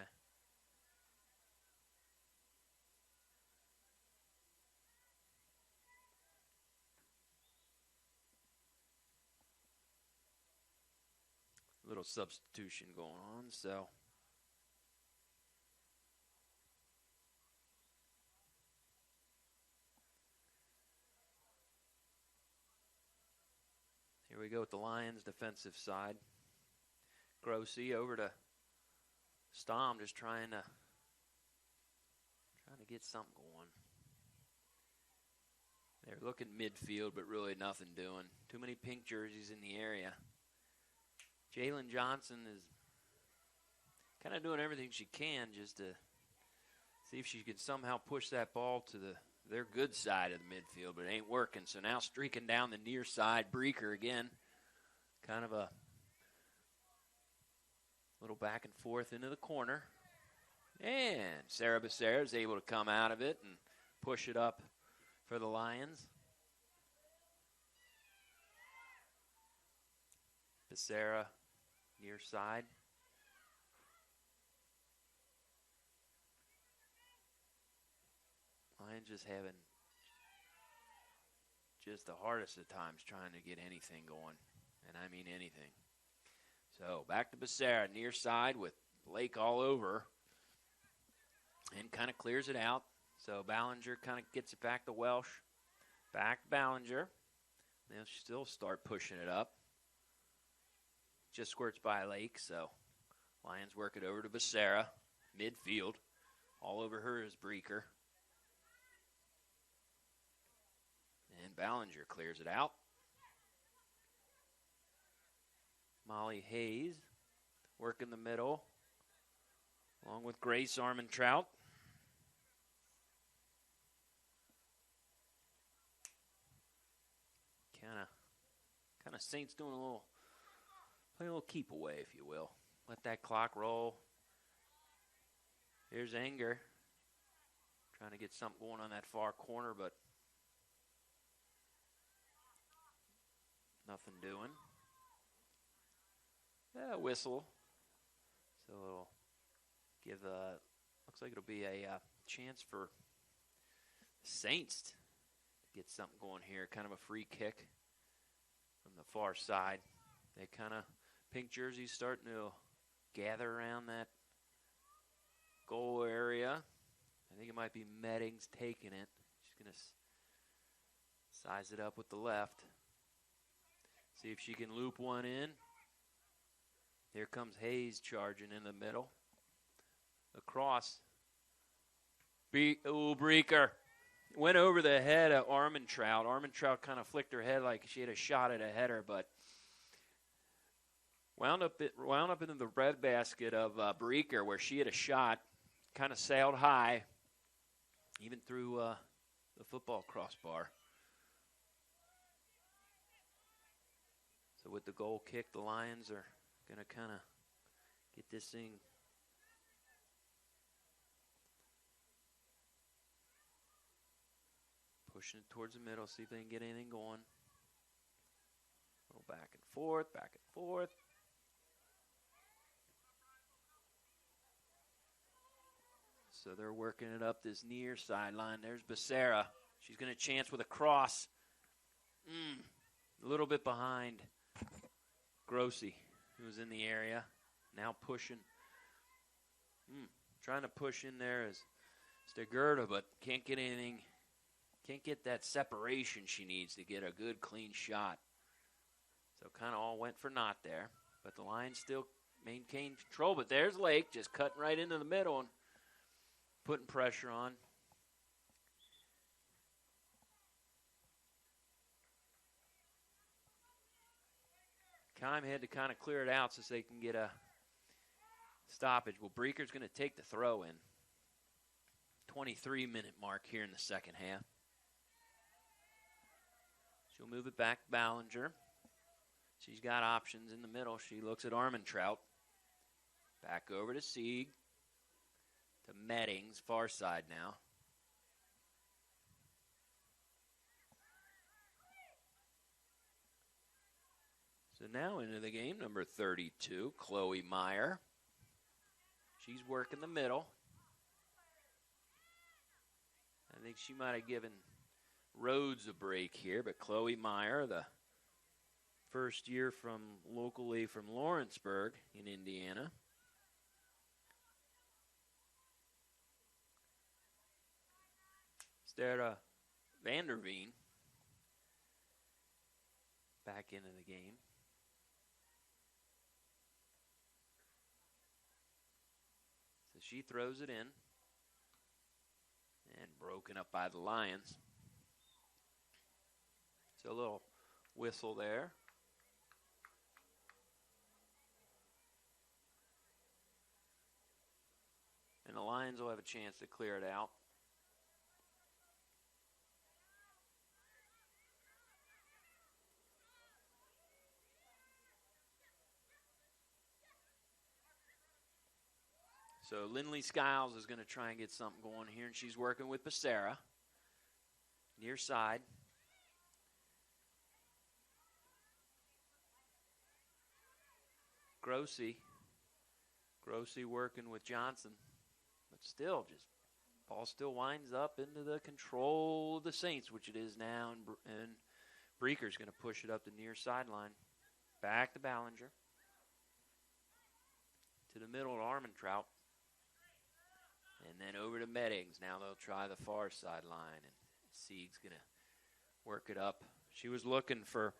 Little substitution going on, so here we go with the Lions defensive side. Grossi over to Stom, just trying to get something going. They're looking midfield, but really nothing doing. Too many pink jerseys in the area. Jalen Johnson is kind of doing everything she can just to see if she can somehow push that ball to their good side of the midfield, but it ain't working. So now streaking down the near side, Breaker again. Kind of a little back and forth into the corner. And Sarah Becerra is able to come out of it and push it up for the Lions. Becerra near side. Lions just having just the hardest of times trying to get anything going. And I mean anything. So back to Becerra near side with Blake all over. And kind of clears it out. So Ballinger kind of gets it back to Welsh. Back to Ballinger. They'll still start pushing it up. Just squirts by Lake, so Lions work it over to Becerra, midfield. All over her is Breaker. And Ballinger clears it out. Molly Hayes working the middle, along with Grace Armentrout. Kind of Saints doing play a little keep away, if you will. Let that clock roll. Here's Anger. Trying to get something going on that far corner, but nothing doing. Yeah, whistle. So it'll give looks like it'll be a chance for Saints to get something going here. Kind of a free kick from the far side. They kind of, pink jerseys starting to gather around that goal area. I think it might be Meddings taking it. She's going to size it up with the left. See if she can loop one in. Here comes Hayes charging in the middle. Across. Breaker. Went over the head of Armentrout. Armentrout kind of flicked her head like she had a shot at a header, but wound up into the red basket of Breaker where she had a shot. Kind of sailed high, even through the football crossbar. So with the goal kick, the Lions are going to kind of get this thing pushing it towards the middle, see if they can get anything going. A little back and forth, back and forth. So they're working it up this near sideline. There's Becerra. She's going to chance with a cross. A little bit behind Grossi, who was in the area. Now pushing. Trying to push in there is Stegurta, but can't get anything. Can't get that separation she needs to get a good, clean shot. So kind of all went for naught there. But the Lions still maintain control. But there's Lake just cutting right into the middle and putting pressure on. Kime had to kind of clear it out so they can get a stoppage. Well, Breaker's going to take the throw in. 23-minute mark here in the second half. She'll move it back to Ballinger. She's got options in the middle. She looks at Armentrout. Back over to Sieg. To Meddings, far side now. So now into the game, number 32, Chloe Meyer. She's working the middle. I think she might have given Rhodes a break here, but Chloe Meyer, the first year from locally from Lawrenceburg in Indiana. Stara Vanderveen back into the game. So she throws it in. And broken up by the Lions. So a little whistle there. And the Lions will have a chance to clear it out. So Lindley Skiles is going to try and get something going here, and she's working with Becerra. Near side. Grossi working with Johnson. But still, ball still winds up into the control of the Saints, which it is now, and Breaker's going to push it up the near sideline. Back to Ballinger. To the middle of Armentrout. And then over to Meddings. Now they'll try the far sideline, and Sieg's going to work it up. She was looking for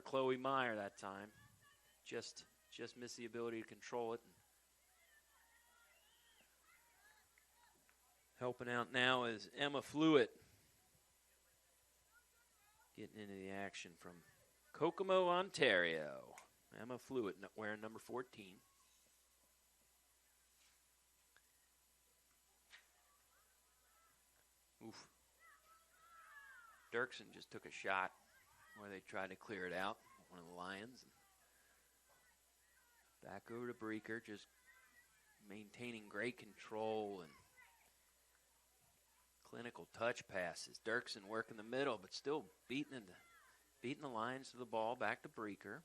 Chloe Meyer that time. Just missed the ability to control it. Helping out now is Emma Flewitt. Getting into the action from Kokomo, Ontario. Emma Flewitt wearing number 14. Oof. Dirksen just took a shot where they tried to clear it out. One of the Lions. Back over to Breaker, just maintaining great control and clinical touch passes. Dirksen working the middle, but still beating the Lions to the ball. Back to Breaker.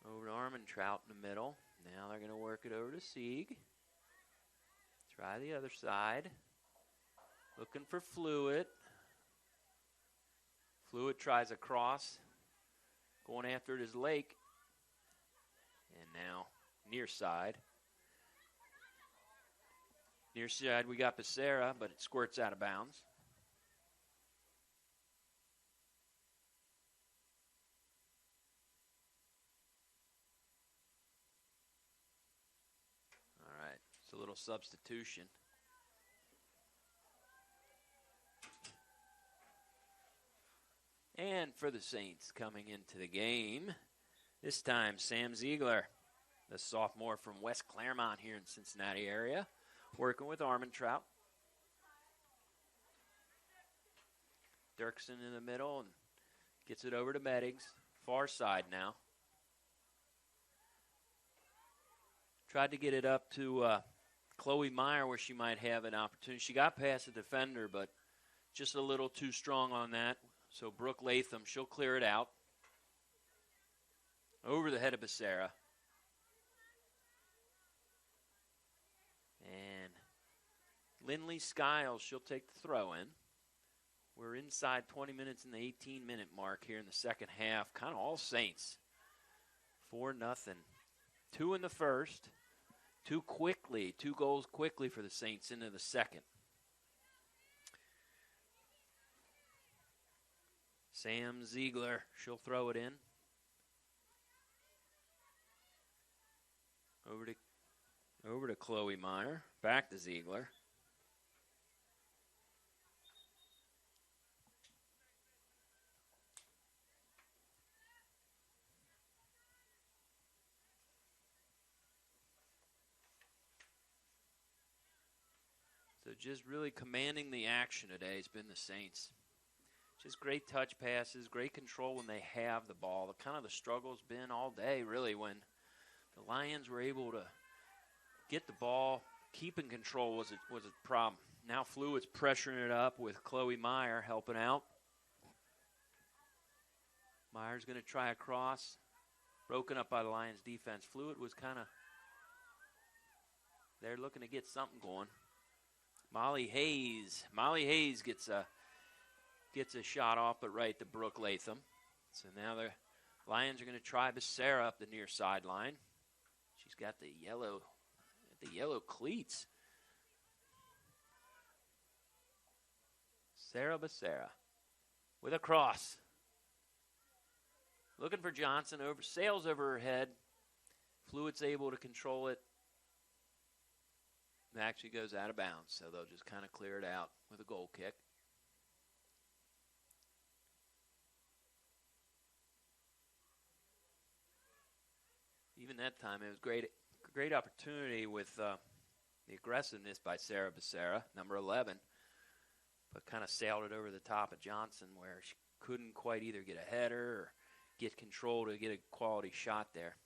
Over to Armentrout in the middle. Now they're going to work it over to Sieg. Try the other side. Looking for Flewitt. Flewitt tries a cross. Going after it is Lake. And now near side. Near side we got Becerra, but it squirts out of bounds. All right, it's a little substitution. And for the Saints coming into the game, this time Sam Ziegler, the sophomore from West Claremont here in Cincinnati area, working with Armentrout. Dirksen in the middle and gets it over to Meddings. Far side now. Tried to get it up to Chloe Meyer where she might have an opportunity. She got past the defender, but just a little too strong on that. So Brooke Latham, she'll clear it out. Over the head of Becerra. And Lindley Skiles, she'll take the throw in. We're inside 20 minutes in the 18-minute mark here in the second half. Kind of all Saints. 4-0. 2 in the first. 2 goals quickly for the Saints into the second. Sam Ziegler, she'll throw it in. Over to Chloe Meyer. Back to Ziegler. just really commanding the action today has been the Saints. Just great touch passes, great control when they have the ball. The kind of the struggle's been all day, really, when the Lions were able to get the ball, keeping control was a problem. Now Fluid's pressuring it up with Chloe Meyer helping out. Meyer's going to try a cross, broken up by the Lions defense. Fluid was kind of, they're looking to get something going. Molly Hayes gets a shot off, but right to Brooke Latham. So now the Lions are going to try Becerra up the near sideline. She's got the yellow cleats. Sarah Becerra with a cross. Looking for Johnson, sails over her head. Fluid's able to control it. It actually goes out of bounds, so they'll just kind of clear it out with a goal kick. Even that time, it was great opportunity with the aggressiveness by Sarah Becerra, number 11, but kind of sailed it over the top of Johnson where she couldn't quite either get a header or get control to get a quality shot there.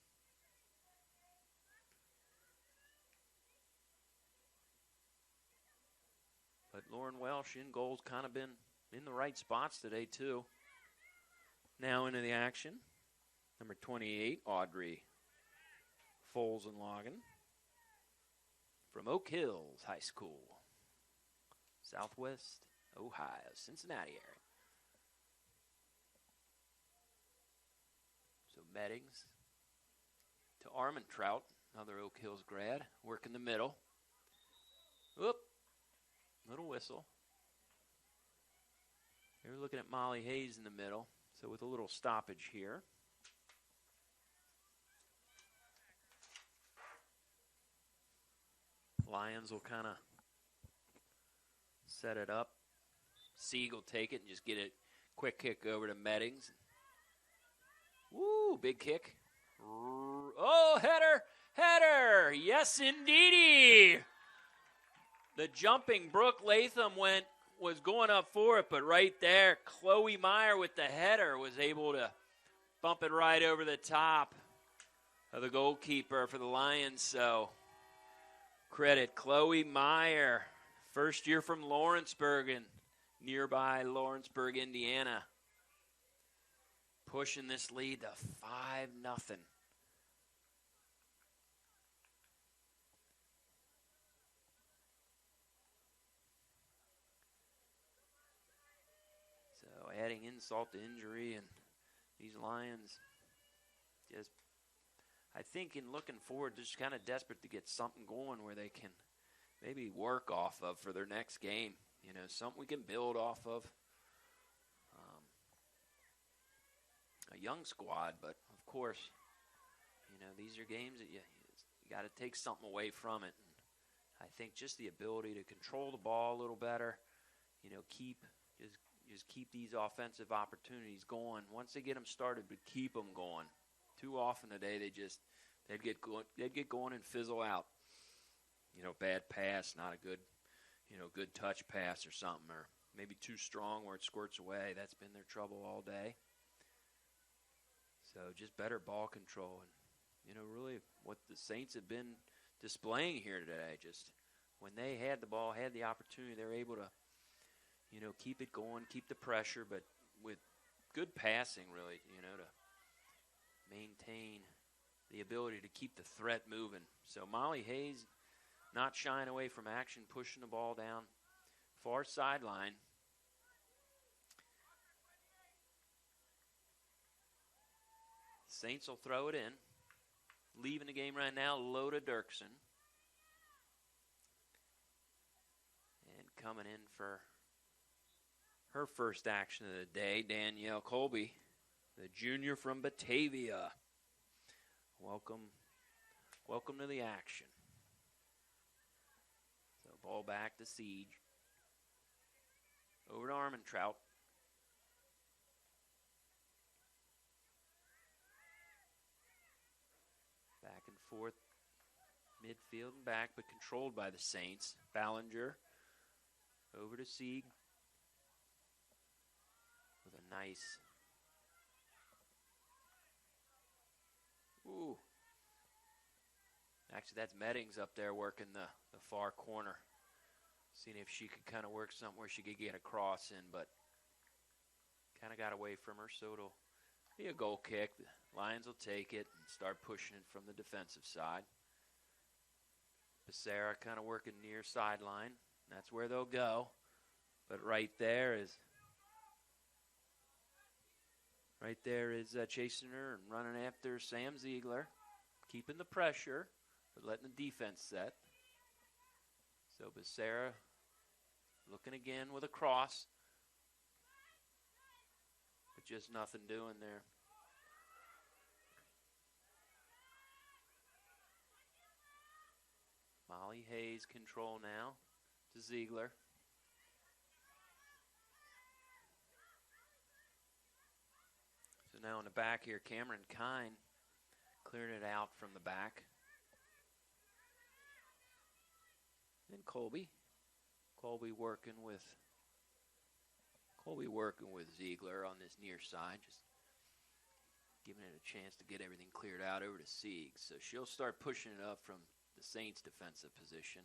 But Lauren Welsh in goal's kind of been in the right spots today, too. Now into the action. Number 28, Audrey Foles-Logan from Oak Hills High School, Southwest Ohio, Cincinnati area. So Meddings to Armentrout, another Oak Hills grad, work in the middle. Whoop. Little whistle. They were looking at Molly Hayes in the middle, so with a little stoppage here. Lions will kind of set it up. Sieg will take it and just get a quick kick over to Meddings. Woo, big kick. Oh, header. Yes, indeedy. The jumping Brooke Latham was going up for it, but right there, Chloe Meyer with the header was able to bump it right over the top of the goalkeeper for the Lions. So credit Chloe Meyer, first year from Lawrenceburg in nearby Lawrenceburg, Indiana, pushing this lead to 5-0. Adding insult to injury, and these Lions just, I think in looking forward, just kind of desperate to get something going where they can maybe work off of for their next game. You know, something we can build off of. A young squad, but of course, you know, these are games that you got to take something away from it. And I think just the ability to control the ball a little better, you know, just keep these offensive opportunities going. Once they get them started, but keep them going. Too often today, they'd get going and fizzle out. You know, bad pass, not a good touch pass or something, or maybe too strong where it squirts away. That's been their trouble all day. So just better ball control, and you know, really what the Saints have been displaying here today. Just when they had the ball, had the opportunity, they're able to, you know, keep it going, keep the pressure, but with good passing, really, you know, to maintain the ability to keep the threat moving. So Molly Hayes not shying away from action, pushing the ball down far sideline. Saints will throw it in. Leaving the game right now, Loda Dirksen. And coming in for her first action of the day, Danielle Colby, the junior from Batavia. Welcome to the action. So ball back to Siege. Over to Armentrout. Back and forth, midfield and back, but controlled by the Saints. Ballinger Over to Sieg. With a nice. Ooh. Actually, that's Meddings up there working the far corner. Seeing if she could kind of work something where she could get a cross in, but kind of got away from her, so it'll be a goal kick. The Lions will take it and start pushing it from the defensive side. Becerra kind of working near sideline. That's where they'll go. But right there is chasing her and running after Sam Ziegler, keeping the pressure, but letting the defense set. So Becerra looking again with a cross, but just nothing doing there. Molly Hayes control now to Ziegler. So now in the back here, Cameron Kine clearing it out from the back. Then Colby working with Ziegler on this near side, just giving it a chance to get everything cleared out over to Sieg. So she'll start pushing it up from the Saints' defensive position.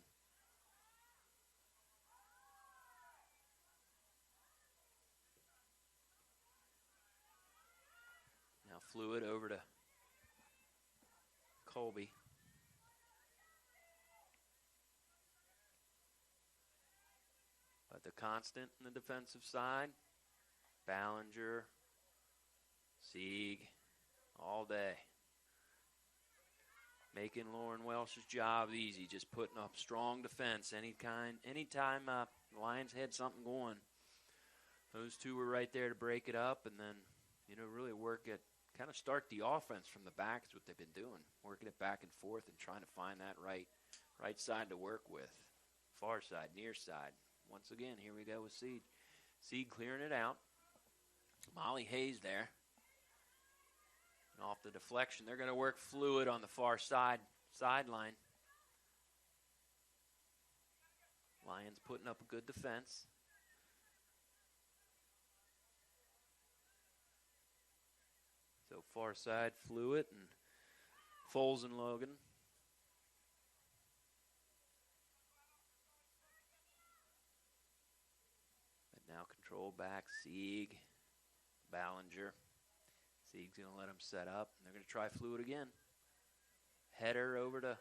Now Fluid over to Colby. But the constant in the defensive side, Ballinger, Sieg, all day. Making Lauren Welsh's job easy, just putting up strong defense anytime the Lions had something going. Those two were right there to break it up and then, really kind of start the offense from the back is what they've been doing, working it back and forth and trying to find that right side to work with. Far side, near side. Once again, here we go with Sieg. Sieg clearing it out. Molly Hayes there. And off the deflection, they're going to work Fluid on the far sideline. Lions putting up a good defense. So far side, Fluid and Foles and Logan. Now control back, Sieg, Ballinger. Sieg's going to let him set up. And they're going to try Fluid again. Header over to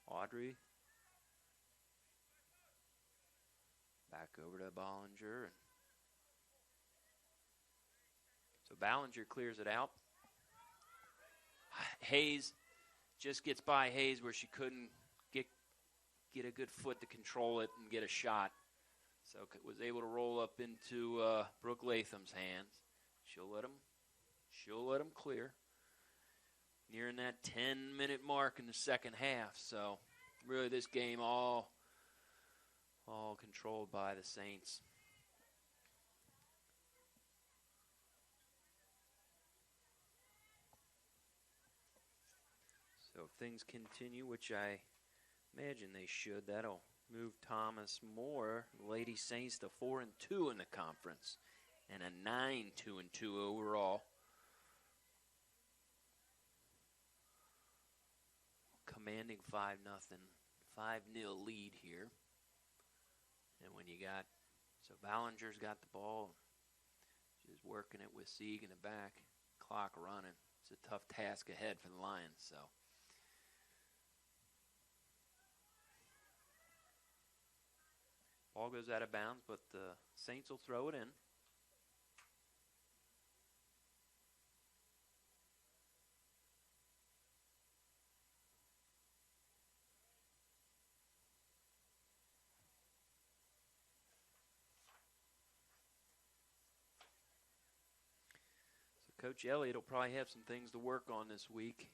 Audrey. Back over to Ballinger. So Ballinger clears it out. Hayes just gets by Hayes where she couldn't get a good foot to control it and get a shot. So was able to roll up into Brooke Latham's hands. She'll let him clear. Nearing that 10-minute mark in the second half. So really this game all controlled by the Saints. So if things continue, which I imagine they should, that'll move Thomas More, Lady Saints, to 4-2 in the conference and a 9-2-2 overall. Commanding 5-0 lead here. And when you got, so Ballinger's got the ball, she's working it with Sieg in the back, clock running. It's a tough task ahead for the Lions, so. Ball goes out of bounds, but the Saints will throw it in. So Coach Elliott will probably have some things to work on this week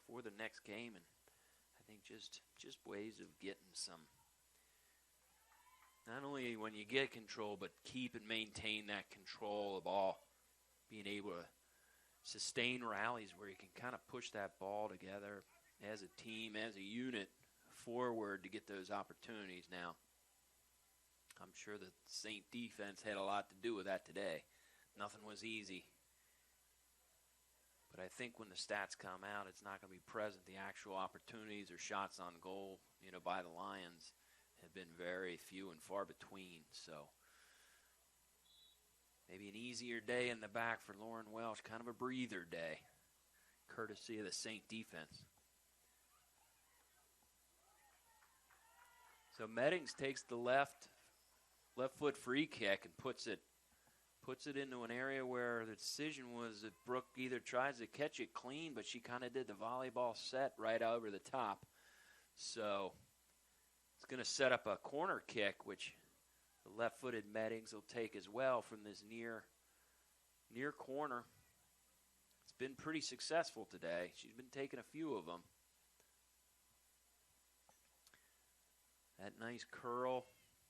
before the next game, and I think just ways of getting some. Not only when you get control, but keep and maintain that control of ball. Being able to sustain rallies where you can kind of push that ball together as a team, as a unit, forward to get those opportunities now. I'm sure the Saint defense had a lot to do with that today. Nothing was easy. But I think when the stats come out, it's not going to be present. The actual opportunities or shots on goal, by the Lions have been very few and far between. So maybe an easier day in the back for Lauren Welsh, kind of a breather day, courtesy of the Saint defense. So Meddings takes the left foot free kick and puts it into an area where the decision was that Brooke either tries to catch it clean, but she kind of did the volleyball set right over the top. So it's going to set up a corner kick, which the left-footed Meddings will take as well from this near corner. It's been pretty successful today. She's been taking a few of them. That nice curl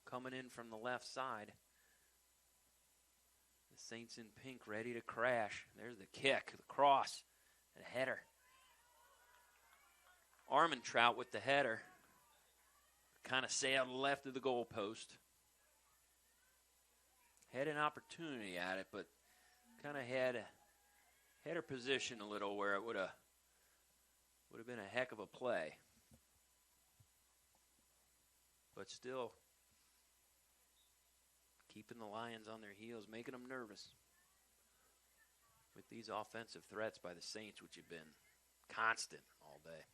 coming in from the left side. The Saints in pink ready to crash. There's the kick, the cross, and a header. Armentrout with the header. Kind of sailed left of the goalpost. Had an opportunity at it, but kind of had her position a little where it would have been a heck of a play. But still, keeping the Lions on their heels, making them nervous with these offensive threats by the Saints, which have been constant all day.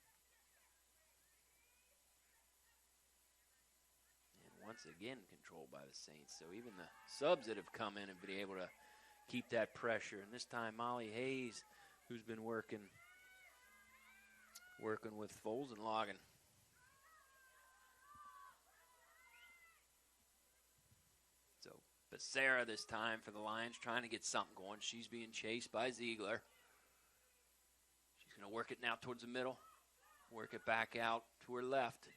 And once again, controlled by the Saints. So even the subs that have come in have been able to keep that pressure. And this time, Molly Hayes, who's been working with Folsenlagen. But Sarah this time for the Lions trying to get something going. She's being chased by Ziegler. She's going to work it now towards the middle. Work it back out to her left.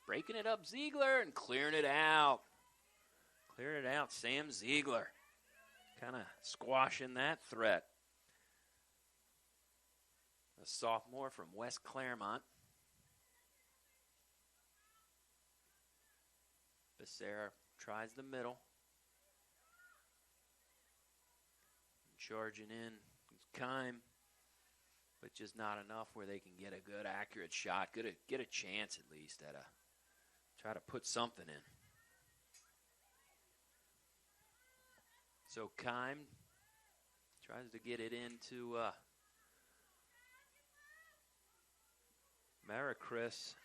Breaking it up, Ziegler, and clearing it out. Clearing it out, Sam Ziegler. Kind of squashing that threat. A sophomore from West Claremont. Becerra tries the middle. Charging in, Kime, but just not enough where they can get a good, accurate shot, get a chance at least at try to put something in. So Kime tries to get it into Maricris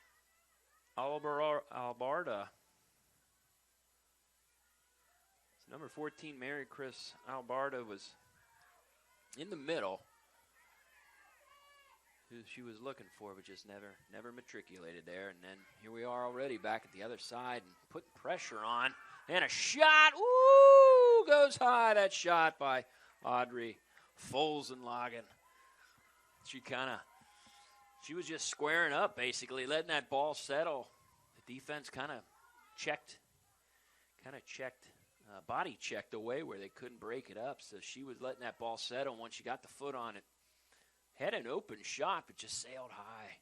Albarda. So number 14, Maricris Albarda was in the middle, who she was looking for, but just never matriculated there. And then here we are already back at the other side and putting pressure on. And a shot, ooh, goes high. That shot by Audrey Folsenlagen. She was just squaring up, basically, letting that ball settle. The defense kind of checked, body checked away where they couldn't break it up. So she was letting that ball settle. Once she got the foot on it, had an open shot, but just sailed high.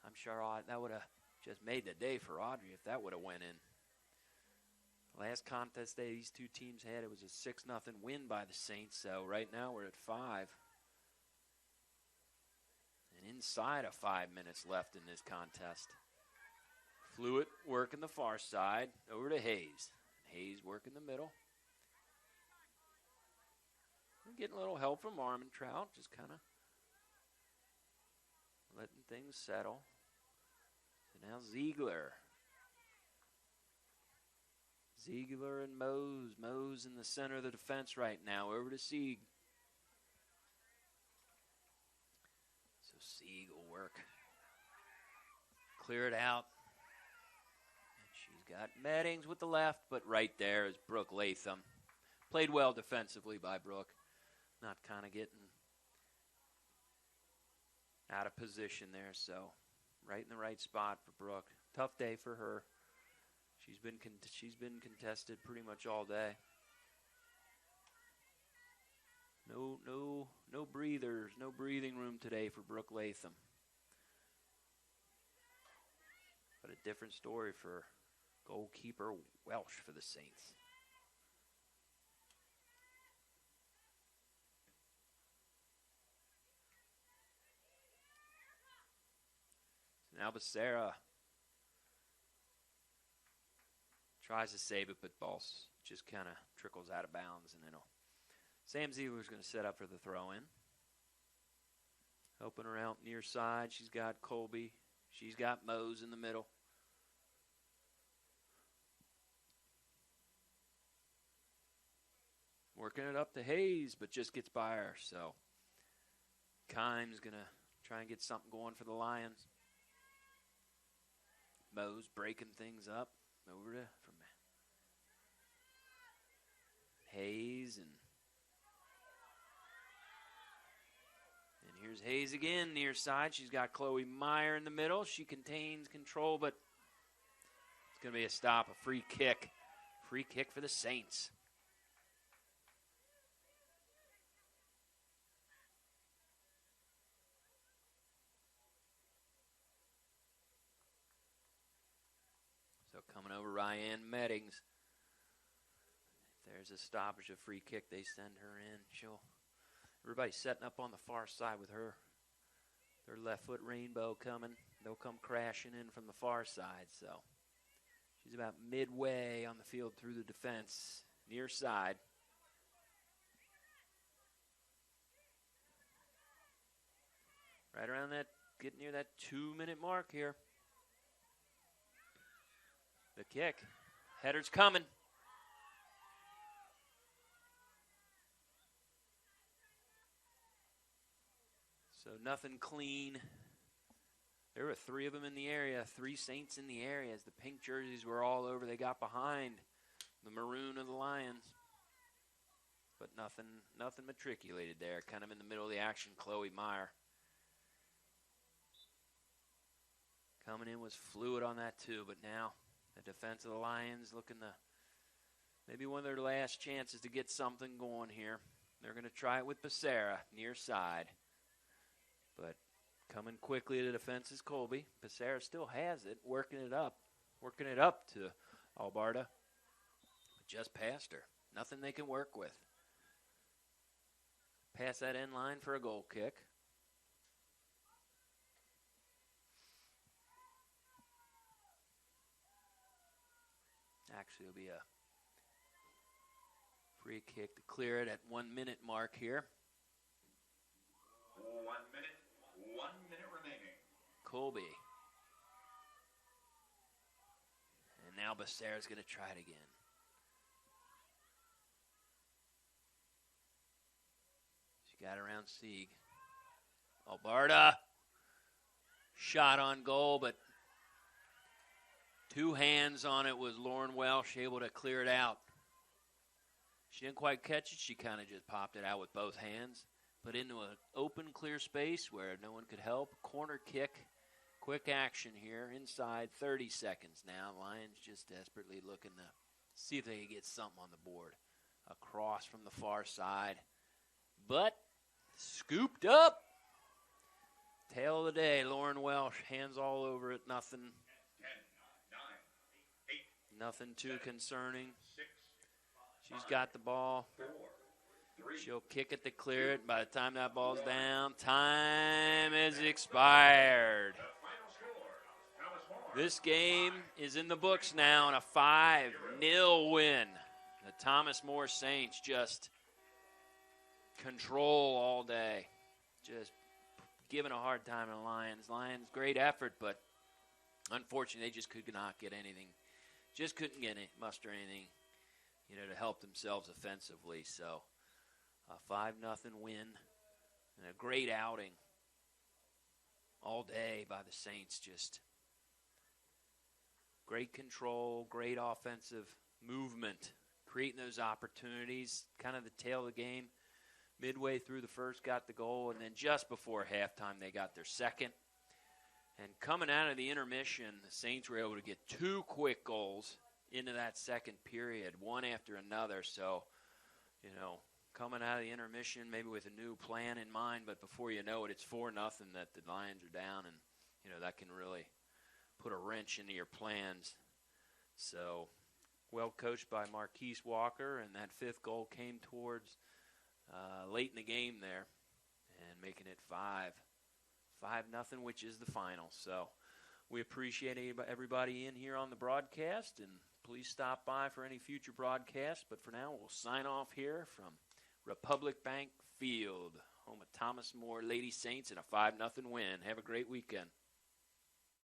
I'm sure that would have just made the day for Audrey if that would have went in. Last contest these two teams had, it was a 6-0 win by the Saints. So right now we're at 5. And inside of 5 minutes left in this contest. Flewitt working the far side, over to Hayes. Hayes working the middle. We're getting a little help from Armentrout, just kind of letting things settle. So now Ziegler. Ziegler and Mose. Mose in the center of the defense right now. Over to Sieg. So Sieg will work. Clear it out. Got Meddings with the left, but right there is Brooke Latham. Played well defensively by Brooke. Not kind of getting out of position there, so right in the right spot for Brooke. Tough day for her. She's been contested pretty much all day. No breathers, no breathing room today for Brooke Latham. But a different story for Goalkeeper Welsh for the Saints. Now Becerra tries to save it, but ball just kind of trickles out of bounds, and then Sam Ziegler's going to set up for the throw-in. Helping her out near side, she's got Colby. She's got Mose in the middle. Working it up to Hayes, but just gets by her. So Kime's going to try and get something going for the Lions. Mose breaking things up. Over to from Hayes, and here's Hayes again near side. She's got Chloe Meyer in the middle. She contains control, but it's going to be a stop, a free kick. Free kick for the Saints. So coming over Ryan Meddings. If there's a stoppage, a free kick, they send her in. Everybody's setting up on the far side with her. Their left foot rainbow coming. They'll come crashing in from the far side. So she's about midway on the field through the defense, near side. Right around that, getting near that 2-minute mark here. The kick. Header's coming. So nothing clean. There were 3 of them in the area, 3 Saints in the area as the pink jerseys were all over. They got behind the maroon of the Lions. But nothing matriculated there. Kind of in the middle of the action, Chloe Meyer. Coming in was fluid on that too, but now the defense of the Lions looking to maybe one of their last chances to get something going here. They're going to try it with Becerra near side. But coming quickly to the defense is Colby. Becerra still has it, working it up to Albarda. But just past her. Nothing they can work with. Pass that end line for a goal kick. Actually, it'll be a free kick to clear it at 1 minute mark here. 1 minute remaining. Colby. And now Becerra's going to try it again. She got around Sieg. Albarda. Shot on goal, but 2 hands on it was Lauren Welsh able to clear it out. She didn't quite catch it. She kind of just popped it out with both hands. Put into an open, clear space where no one could help. Corner kick. Quick action here. Inside 30 seconds now. Lions just desperately looking to see if they can get something on the board. Across from the far side. But scooped up. Tail of the day. Lauren Welsh. Hands all over it. Nothing. 10, 9, 8, Nothing too 7, concerning. 6, She's got the ball. 4, 3. She'll kick it to clear it. By the time that ball's down, time is expired. This game is in the books now on a 5-0 win. The Thomas More Saints just control all day. Just giving a hard time to the Lions. Lions, great effort, but unfortunately they just could not get anything. Just couldn't get it, muster anything, to help themselves offensively. So a 5-0 win and a great outing all day by the Saints. Just great control, great offensive movement, creating those opportunities. Kind of the tail of the game. Midway through the first got the goal, and then just before halftime they got their second. And coming out of the intermission, the Saints were able to get 2 quick goals into that second period, one after another. So, coming out of the intermission, maybe with a new plan in mind, but before you know it, it's 4-0 that the Lions are down, and, that can really put a wrench into your plans So, well coached by Marquise Walker, and that fifth goal came towards late in the game there, and making it 5-0, which is the final. So, we appreciate everybody in here on the broadcast, and please stop by for any future broadcasts. But for now, we'll sign off here from Republic Bank Field, home of Thomas More Lady Saints, and a 5-0 win. Have a great weekend.